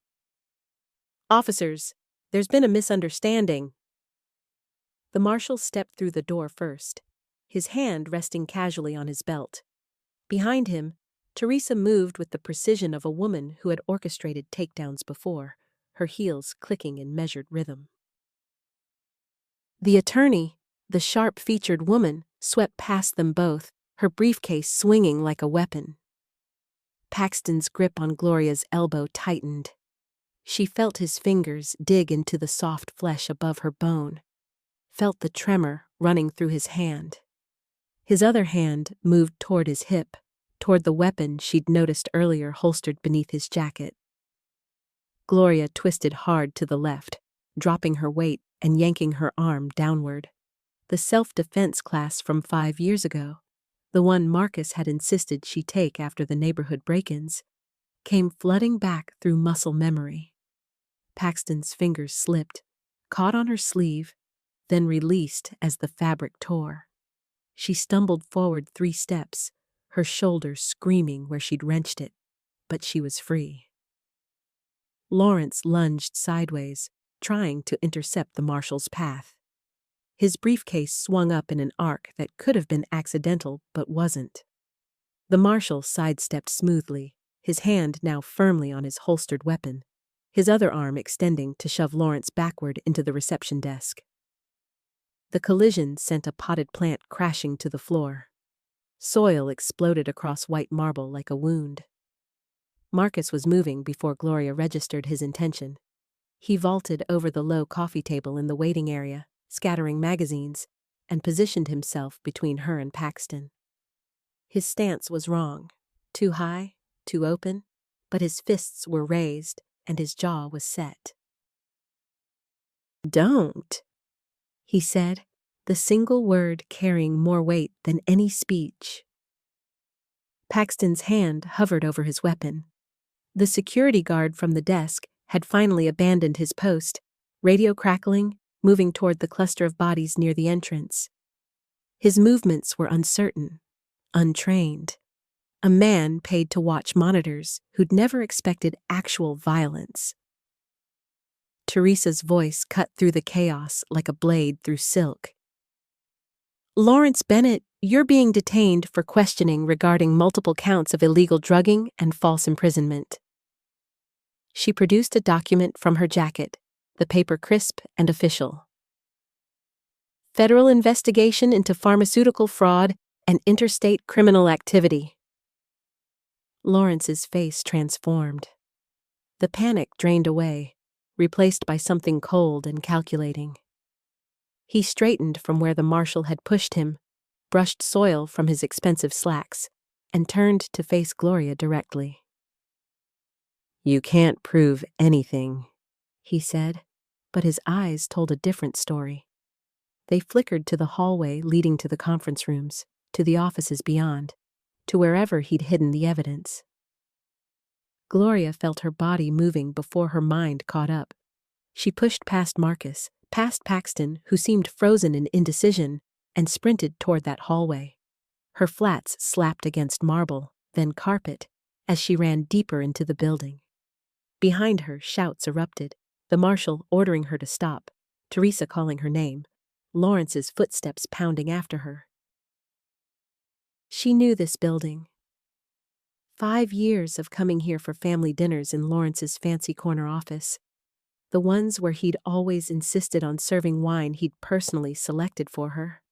"Officers, there's been a misunderstanding." The marshal stepped through the door first, his hand resting casually on his belt. Behind him, Teresa moved with the precision of a woman who had orchestrated takedowns before, her heels clicking in measured rhythm. The attorney, the sharp-featured woman, swept past them both, her briefcase swinging like a weapon. Paxton's grip on Gloria's elbow tightened. She felt his fingers dig into the soft flesh above her bone, felt the tremor running through his hand. His other hand moved toward his hip, toward the weapon she'd noticed earlier holstered beneath his jacket. Gloria twisted hard to the left, dropping her weight and yanking her arm downward. The self-defense class from 5 years ago, the one Marcus had insisted she take after the neighborhood break-ins, came flooding back through muscle memory. Paxton's fingers slipped, caught on her sleeve, then released as the fabric tore. She stumbled forward 3 steps, her shoulders screaming where she'd wrenched it, but she was free. Lawrence lunged sideways, trying to intercept the marshal's path. His briefcase swung up in an arc that could have been accidental but wasn't. The marshal sidestepped smoothly, his hand now firmly on his holstered weapon, his other arm extending to shove Lawrence backward into the reception desk. The collision sent a potted plant crashing to the floor. Soil exploded across white marble like a wound. Marcus was moving before Gloria registered his intention. He vaulted over the low coffee table in the waiting area, scattering magazines, and positioned himself between her and Paxton. His stance was wrong, too high, too open, but his fists were raised and his jaw was set. "Don't," he said, the single word carrying more weight than any speech. Paxton's hand hovered over his weapon. The security guard from the desk had finally abandoned his post, radio crackling, moving toward the cluster of bodies near the entrance. His movements were uncertain, untrained. A man paid to watch monitors who'd never expected actual violence. Teresa's voice cut through the chaos like a blade through silk. "Lawrence Bennett, you're being detained for questioning regarding multiple counts of illegal drugging and false imprisonment." She produced a document from her jacket, the paper crisp and official. "Federal investigation into pharmaceutical fraud and interstate criminal activity." Lawrence's face transformed. The panic drained away, replaced by something cold and calculating. He straightened from where the marshal had pushed him, brushed soil from his expensive slacks, and turned to face Gloria directly. "You can't prove anything," he said, but his eyes told a different story. They flickered to the hallway leading to the conference rooms, to the offices beyond, to wherever he'd hidden the evidence. Gloria felt her body moving before her mind caught up. She pushed past Marcus, past Paxton, who seemed frozen in indecision, and sprinted toward that hallway. Her flats slapped against marble, then carpet, as she ran deeper into the building. Behind her, shouts erupted, the marshal ordering her to stop, Teresa calling her name, Lawrence's footsteps pounding after her. She knew this building. 5 years of coming here for family dinners in Lawrence's fancy corner office, the ones where he'd always insisted on serving wine he'd personally selected for her.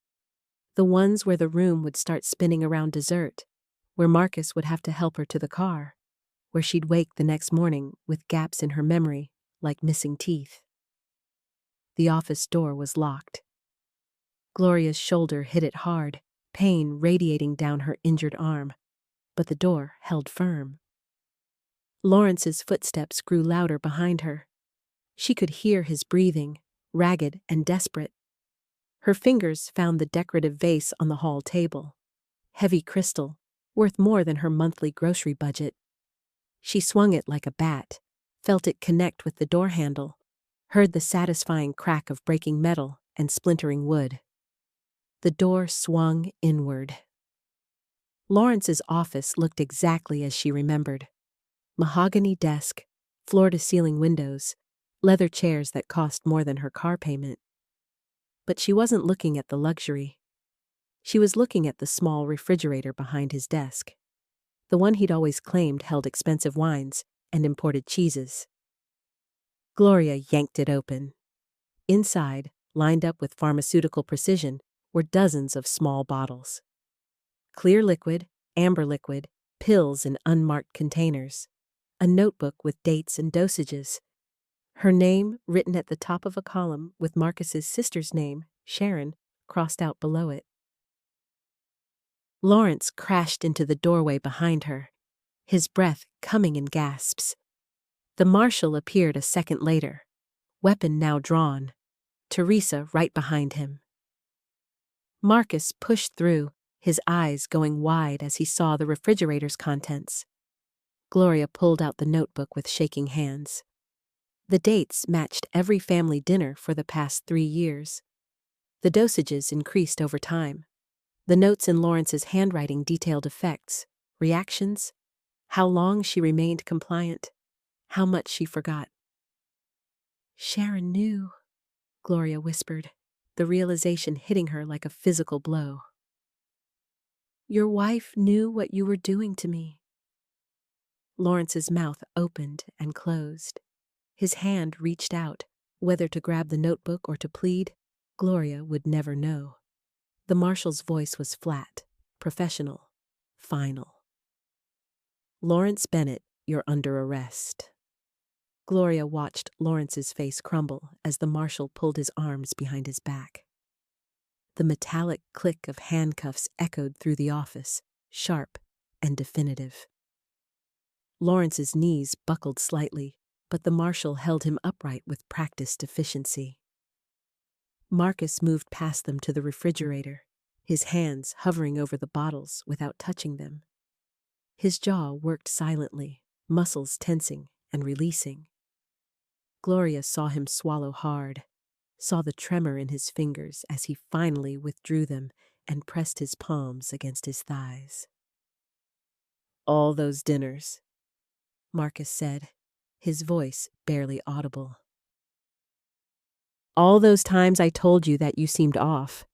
The ones where the room would start spinning around dessert, where Marcus would have to help her to the car, where she'd wake the next morning with gaps in her memory like missing teeth. The office door was locked. Gloria's shoulder hit it hard, pain radiating down her injured arm, but the door held firm. Lawrence's footsteps grew louder behind her. She could hear his breathing, ragged and desperate. Her fingers found the decorative vase on the hall table. Heavy crystal, worth more than her monthly grocery budget. She swung it like a bat, felt it connect with the door handle, heard the satisfying crack of breaking metal and splintering wood. The door swung inward. Lawrence's office looked exactly as she remembered. Mahogany desk, floor-to-ceiling windows, leather chairs that cost more than her car payment. But she wasn't looking at the luxury. She was looking at the small refrigerator behind his desk. The one he'd always claimed held expensive wines and imported cheeses. Gloria yanked it open. Inside, lined up with pharmaceutical precision, were dozens of small bottles. Clear liquid, amber liquid, pills in unmarked containers. A notebook with dates and dosages. Her name written at the top of a column with Marcus's sister's name, Sharon, crossed out below it. Lawrence crashed into the doorway behind her, his breath coming in gasps. The marshal appeared a second later, weapon now drawn, Teresa right behind him. Marcus pushed through, his eyes going wide as he saw the refrigerator's contents. Gloria pulled out the notebook with shaking hands. The dates matched every family dinner for the past 3 years. The dosages increased over time. The notes in Lawrence's handwriting detailed effects, reactions, how long she remained compliant, how much she forgot. Sharon knew, Gloria whispered, the realization hitting her like a physical blow. Your wife knew what you were doing to me. Lawrence's mouth opened and closed. His hand reached out, whether to grab the notebook or to plead, Gloria would never know. The marshal's voice was flat, professional, final. Lawrence Bennett, you're under arrest. Gloria watched Lawrence's face crumble as the marshal pulled his arms behind his back. The metallic click of handcuffs echoed through the office, sharp and definitive. Lawrence's knees buckled slightly, but the marshal held him upright with practiced efficiency. Marcus moved past them to the refrigerator, his hands hovering over the bottles without touching them. His jaw worked silently, muscles tensing and releasing. Gloria saw him swallow hard, saw the tremor in his fingers as he finally withdrew them and pressed his palms against his thighs. All those dinners, Marcus said, his voice barely audible. All those times I told you that you seemed off,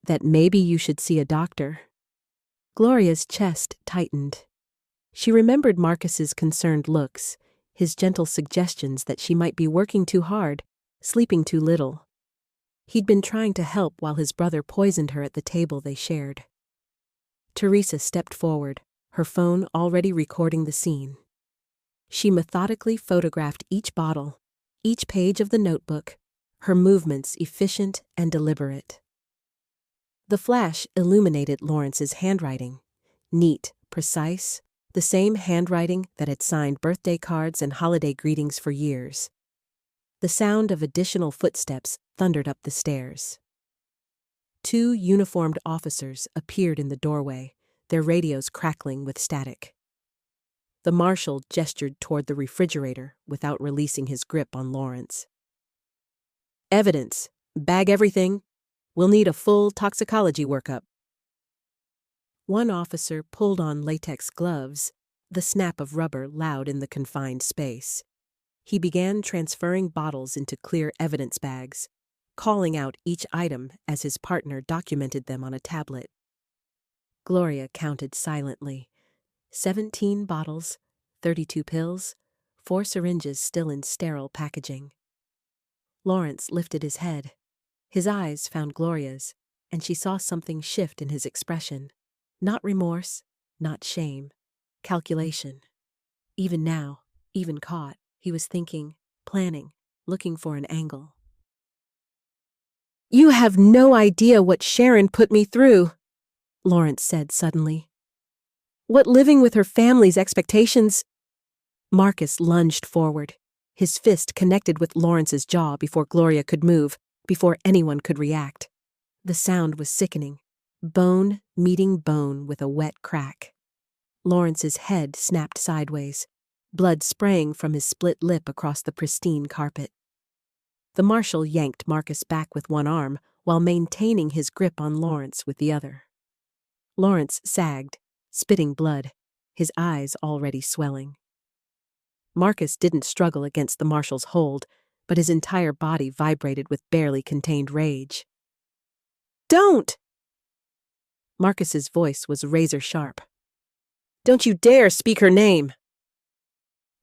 that maybe you should see a doctor. Gloria's chest tightened. She remembered Marcus's concerned looks, his gentle suggestions that she might be working too hard, sleeping too little. He'd been trying to help while his brother poisoned her at the table they shared. Teresa stepped forward, her phone already recording the scene. She methodically photographed each bottle, each page of the notebook, her movements efficient and deliberate. The flash illuminated Lawrence's handwriting, neat, precise, the same handwriting that had signed birthday cards and holiday greetings for years. The sound of additional footsteps thundered up the stairs. 2 uniformed officers appeared in the doorway, their radios crackling with static. The marshal gestured toward the refrigerator without releasing his grip on Lawrence. Evidence. Bag everything. We'll need a full toxicology workup. One officer pulled on latex gloves, the snap of rubber loud in the confined space. He began transferring bottles into clear evidence bags, calling out each item as his partner documented them on a tablet. Gloria counted silently. 17 bottles, 32 pills, 4 syringes still in sterile packaging. Lawrence lifted his head. His eyes found Gloria's, and she saw something shift in his expression. Not remorse, not shame, calculation. Even now, even caught, he was thinking, planning, looking for an angle. You have no idea what Sharon put me through, Lawrence said suddenly. What living with her family's expectations. Marcus lunged forward. His fist connected with Lawrence's jaw before Gloria could move, before anyone could react. The sound was sickening. Bone meeting bone with a wet crack. Lawrence's head snapped sideways, blood spraying from his split lip across the pristine carpet. The marshal yanked Marcus back with one arm while maintaining his grip on Lawrence with the other. Lawrence sagged, spitting blood, his eyes already swelling. Marcus didn't struggle against the marshal's hold, but his entire body vibrated with barely contained rage. Don't! Marcus's voice was razor-sharp. Don't you dare speak her name!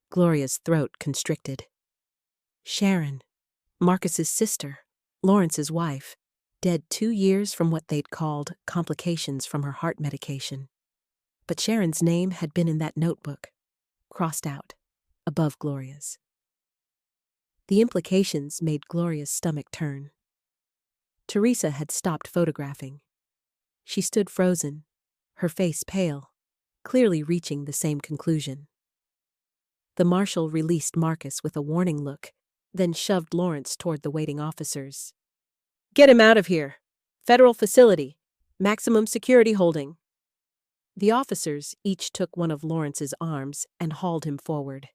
Gloria's throat constricted. Sharon, Marcus's sister, Lawrence's wife, dead 2 years from what they'd called complications from her heart medication. But Sharon's name had been in that notebook, crossed out, above Gloria's. The implications made Gloria's stomach turn. Teresa had stopped photographing. She stood frozen, her face pale, clearly reaching the same conclusion. The marshal released Marcus with a warning look, then shoved Lawrence toward the waiting officers. Get him out of here! Federal facility! Maximum security holding! The officers each took one of Lawrence's arms and hauled him forward.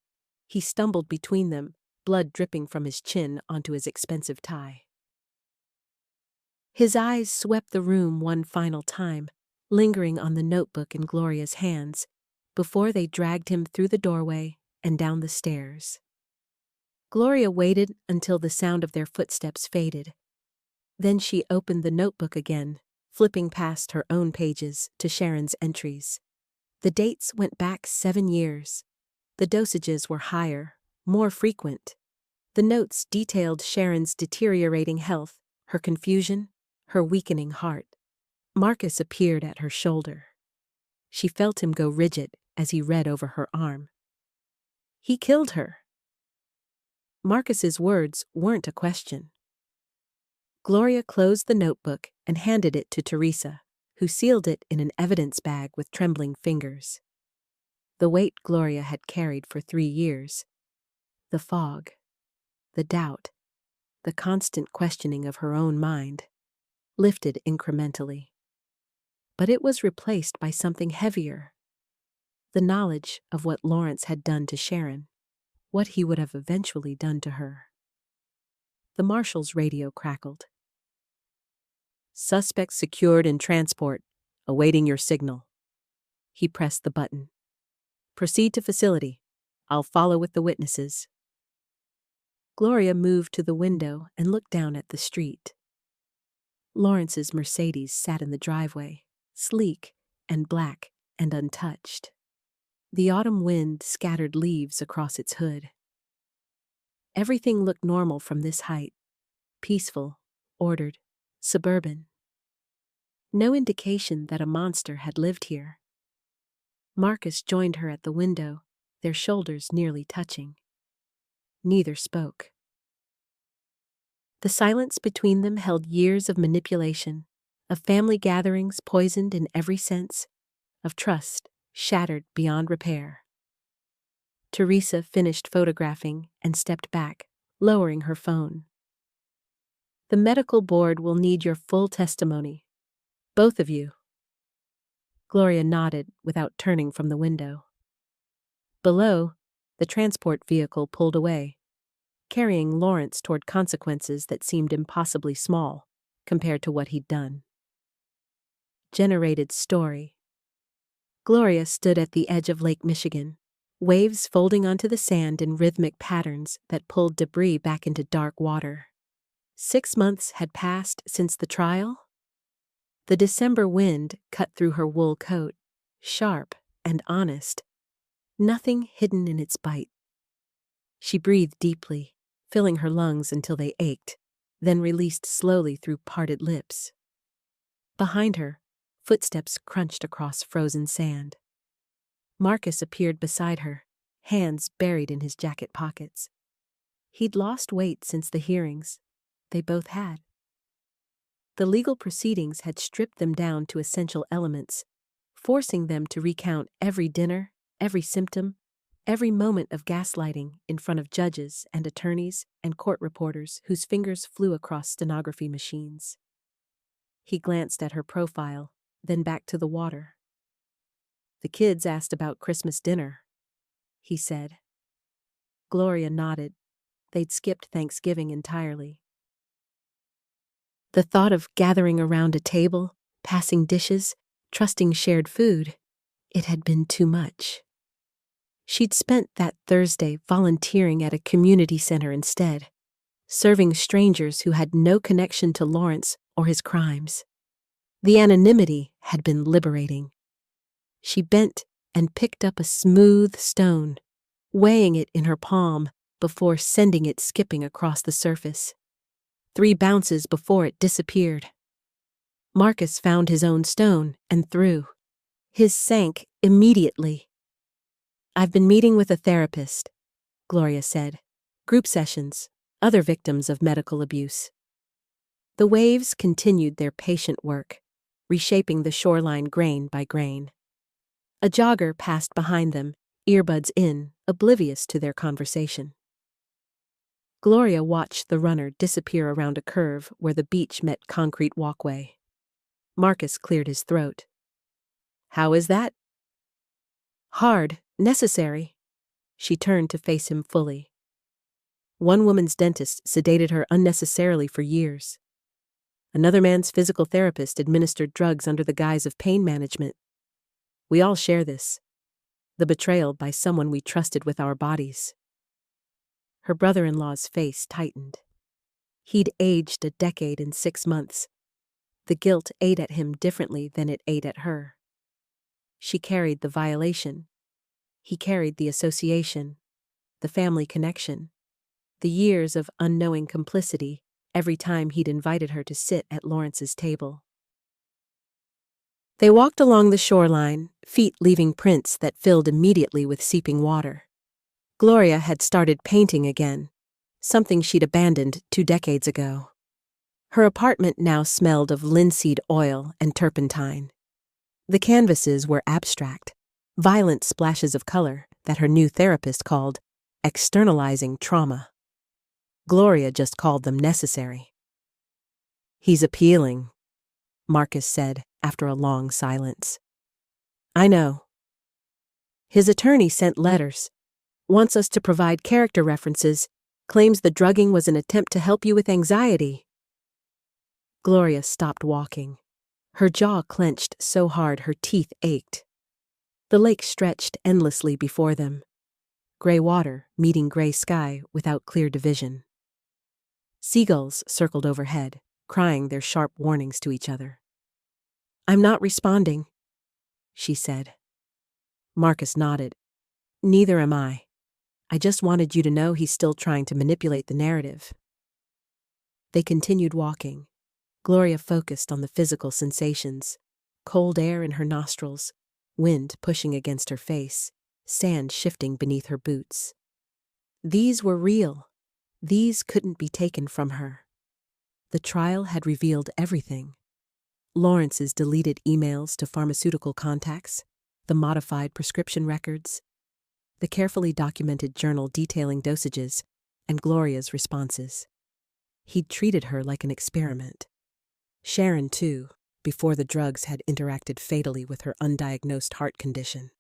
He stumbled between them, blood dripping from his chin onto his expensive tie. His eyes swept the room one final time, lingering on the notebook in Gloria's hands, before they dragged him through the doorway and down the stairs. Gloria waited until the sound of their footsteps faded. Then she opened the notebook again, flipping past her own pages to Sharon's entries. The dates went back 7 years. The dosages were higher, more frequent. The notes detailed Sharon's deteriorating health, her confusion, her weakening heart. Marcus appeared at her shoulder. She felt him go rigid as he read over her arm. He killed her. Marcus's words weren't a question. Gloria closed the notebook and handed it to Teresa, who sealed it in an evidence bag with trembling fingers. The weight Gloria had carried for 3 years, the fog, the doubt, the constant questioning of her own mind, lifted incrementally. But it was replaced by something heavier. The knowledge of what Lawrence had done to Sharon, what he would have eventually done to her. The marshal's radio crackled. Suspect secured in transport, awaiting your signal. He pressed the button. Proceed to facility. I'll follow with the witnesses. Gloria moved to the window and looked down at the street. Lawrence's Mercedes sat in the driveway, sleek and black and untouched. The autumn wind scattered leaves across its hood. Everything looked normal from this height, peaceful, ordered, suburban. No indication that a monster had lived here. Marcus joined her at the window, their shoulders nearly touching. Neither spoke. The silence between them held years of manipulation, of family gatherings poisoned in every sense, of trust shattered beyond repair. Teresa finished photographing and stepped back, lowering her phone. The medical board will need your full testimony. Both of you. Gloria nodded without turning from the window. Below, the transport vehicle pulled away, carrying Lawrence toward consequences that seemed impossibly small compared to what he'd done. Generated story. Gloria stood at the edge of Lake Michigan, waves folding onto the sand in rhythmic patterns that pulled debris back into dark water. 6 months had passed since the trial. The December wind cut through her wool coat, sharp and honest, nothing hidden in its bite. She breathed deeply, filling her lungs until they ached, then released slowly through parted lips. Behind her, footsteps crunched across frozen sand. Marcus appeared beside her, hands buried in his jacket pockets. He'd lost weight since the hearings. They both had. The legal proceedings had stripped them down to essential elements, forcing them to recount every dinner, every symptom, every moment of gaslighting in front of judges and attorneys and court reporters whose fingers flew across stenography machines. He glanced at her profile, then back to the water. "The kids asked about Christmas dinner," he said. Gloria nodded. They'd skipped Thanksgiving entirely. The thought of gathering around a table, passing dishes, trusting shared food, it had been too much. She'd spent that Thursday volunteering at a community center instead, serving strangers who had no connection to Lawrence or his crimes. The anonymity had been liberating. She bent and picked up a smooth stone, weighing it in her palm before sending it skipping across the surface. 3 bounces before it disappeared. Marcus found his own stone and threw. His sank immediately. "I've been meeting with a therapist," Gloria said. "Group sessions, other victims of medical abuse." The waves continued their patient work, reshaping the shoreline grain by grain. A jogger passed behind them, earbuds in, oblivious to their conversation. Gloria watched the runner disappear around a curve where the beach met concrete walkway. Marcus cleared his throat. "How is that?" "Hard, necessary." She turned to face him fully. One woman's dentist sedated her unnecessarily for years. Another man's physical therapist administered drugs under the guise of pain management. We all share this. The betrayal by someone we trusted with our bodies. Her brother-in-law's face tightened. He'd aged a decade in 6 months. The guilt ate at him differently than it ate at her. She carried the violation. He carried the association, the family connection, the years of unknowing complicity every time he'd invited her to sit at Lawrence's table. They walked along the shoreline, feet leaving prints that filled immediately with seeping water. Gloria had started painting again, something she'd abandoned 2 decades ago. Her apartment now smelled of linseed oil and turpentine. The canvases were abstract, violent splashes of color that her new therapist called externalizing trauma. Gloria just called them necessary. "He's appealing," Marcus said after a long silence. "I know. His attorney sent letters, wants us to provide character references, claims the drugging was an attempt to help you with anxiety." Gloria stopped walking. Her jaw clenched so hard her teeth ached. The lake stretched endlessly before them. Gray water meeting gray sky without clear division. Seagulls circled overhead, crying their sharp warnings to each other. "I'm not responding," she said. Marcus nodded. "Neither am I. I just wanted you to know he's still trying to manipulate the narrative." They continued walking. Gloria focused on the physical sensations. Cold air in her nostrils, wind pushing against her face, sand shifting beneath her boots. These were real. These couldn't be taken from her. The trial had revealed everything. Lawrence's deleted emails to pharmaceutical contacts, the modified prescription records, the carefully documented journal detailing dosages, and Gloria's responses. He'd treated her like an experiment. Sharon, too, before the drugs had interacted fatally with her undiagnosed heart condition.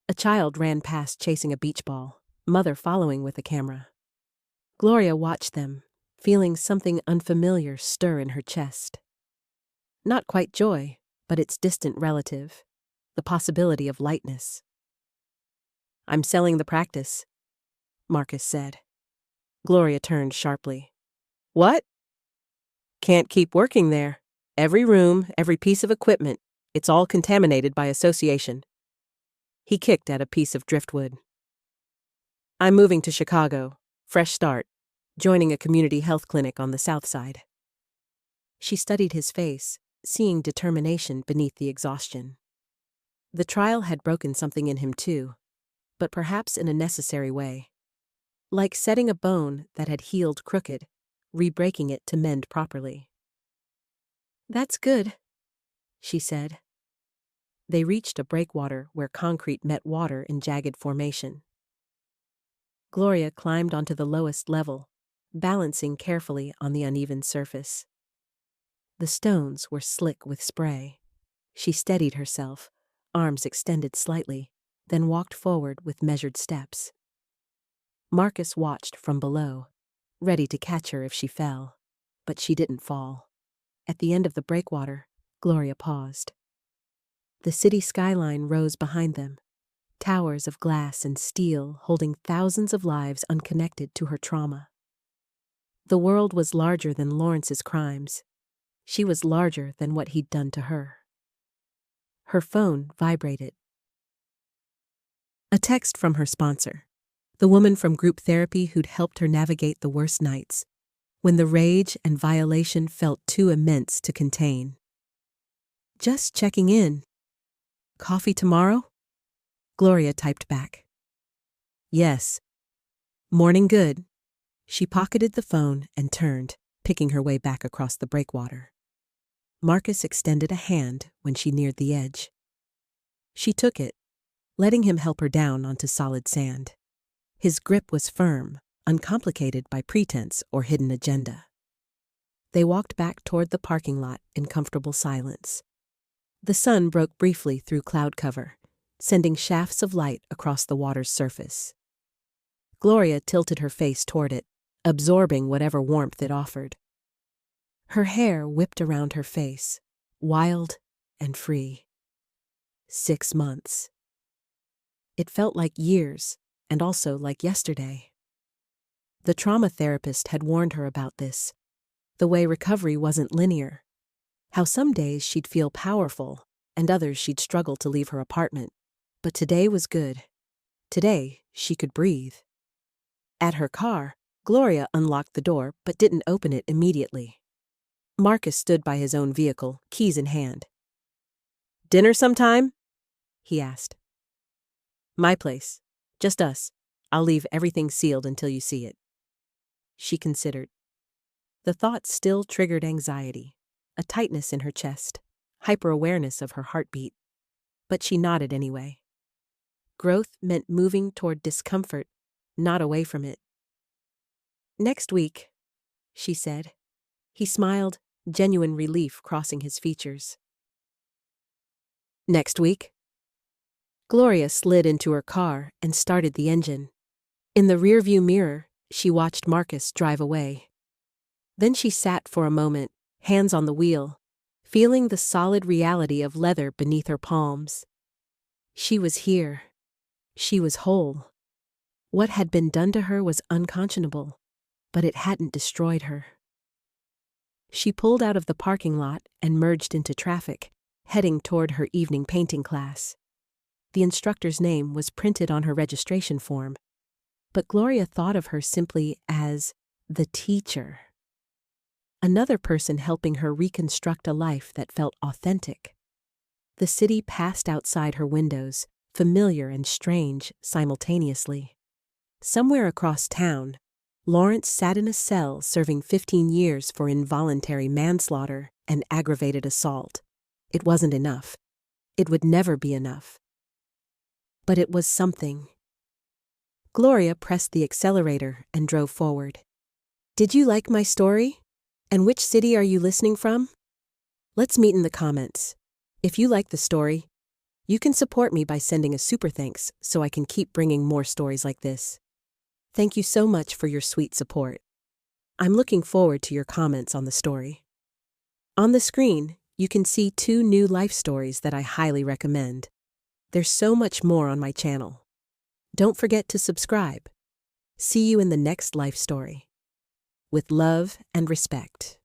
A child ran past chasing a beach ball, mother following with a camera. Gloria watched them, feeling something unfamiliar stir in her chest. Not quite joy, but its distant relative, the possibility of lightness. "I'm selling the practice," Marcus said. Gloria turned sharply. "What?" "Can't keep working there. Every room, every piece of equipment, it's all contaminated by association." He kicked at a piece of driftwood. "I'm moving to Chicago. Fresh start. Joining a community health clinic on the south side." She studied his face, seeing determination beneath the exhaustion. The trial had broken something in him too, but perhaps in a necessary way. Like setting a bone that had healed crooked, re-breaking it to mend properly. "That's good," she said. They reached a breakwater where concrete met water in jagged formation. Gloria climbed onto the lowest level, balancing carefully on the uneven surface. The stones were slick with spray. She steadied herself, arms extended slightly, then walked forward with measured steps. Marcus watched from below, ready to catch her if she fell, but she didn't fall. At the end of the breakwater, Gloria paused. The city skyline rose behind them, towers of glass and steel holding thousands of lives unconnected to her trauma. The world was larger than Lawrence's crimes. She was larger than what he'd done to her. Her phone vibrated. A text from her sponsor, the woman from group therapy who'd helped her navigate the worst nights, when the rage and violation felt too immense to contain. "Just checking in. Coffee tomorrow?" Gloria typed back. "Yes. Morning good." She pocketed the phone and turned, picking her way back across the breakwater. Marcus extended a hand when she neared the edge. She took it, letting him help her down onto solid sand. His grip was firm, uncomplicated by pretense or hidden agenda. They walked back toward the parking lot in comfortable silence. The sun broke briefly through cloud cover, sending shafts of light across the water's surface. Gloria tilted her face toward it, absorbing whatever warmth it offered. Her hair whipped around her face, wild and free. 6 months. It felt like years, and also like yesterday. The trauma therapist had warned her about this, the way recovery wasn't linear, how some days she'd feel powerful, and others she'd struggle to leave her apartment. But today was good. Today, she could breathe. At her car, Gloria unlocked the door but didn't open it immediately. Marcus stood by his own vehicle, keys in hand. "Dinner sometime?" he asked. "My place. Just us. I'll leave everything sealed until you see it." She considered. The thought still triggered anxiety, a tightness in her chest, hyper-awareness of her heartbeat. But she nodded anyway. Growth meant moving toward discomfort, not away from it. "Next week," she said. He smiled, genuine relief crossing his features. "Next week?" Gloria slid into her car and started the engine. In the rearview mirror, she watched Marcus drive away. Then she sat for a moment, hands on the wheel, feeling the solid reality of leather beneath her palms. She was here. She was whole. What had been done to her was unconscionable, but it hadn't destroyed her. She pulled out of the parking lot and merged into traffic, heading toward her evening painting class. The instructor's name was printed on her registration form, but Gloria thought of her simply as the teacher. Another person helping her reconstruct a life that felt authentic. The city passed outside her windows, familiar and strange simultaneously. Somewhere across town, Lawrence sat in a cell serving 15 years for involuntary manslaughter and aggravated assault. It wasn't enough. It would never be enough. But it was something. Gloria pressed the accelerator and drove forward. "Did you like my story? And which city are you listening from? Let's meet in the comments. If you like the story, you can support me by sending a super thanks so I can keep bringing more stories like this. Thank you so much for your sweet support. I'm looking forward to your comments on the story." On the screen, you can see 2 new life stories that I highly recommend. There's so much more on my channel. Don't forget to subscribe. See you in the next life story. With love and respect.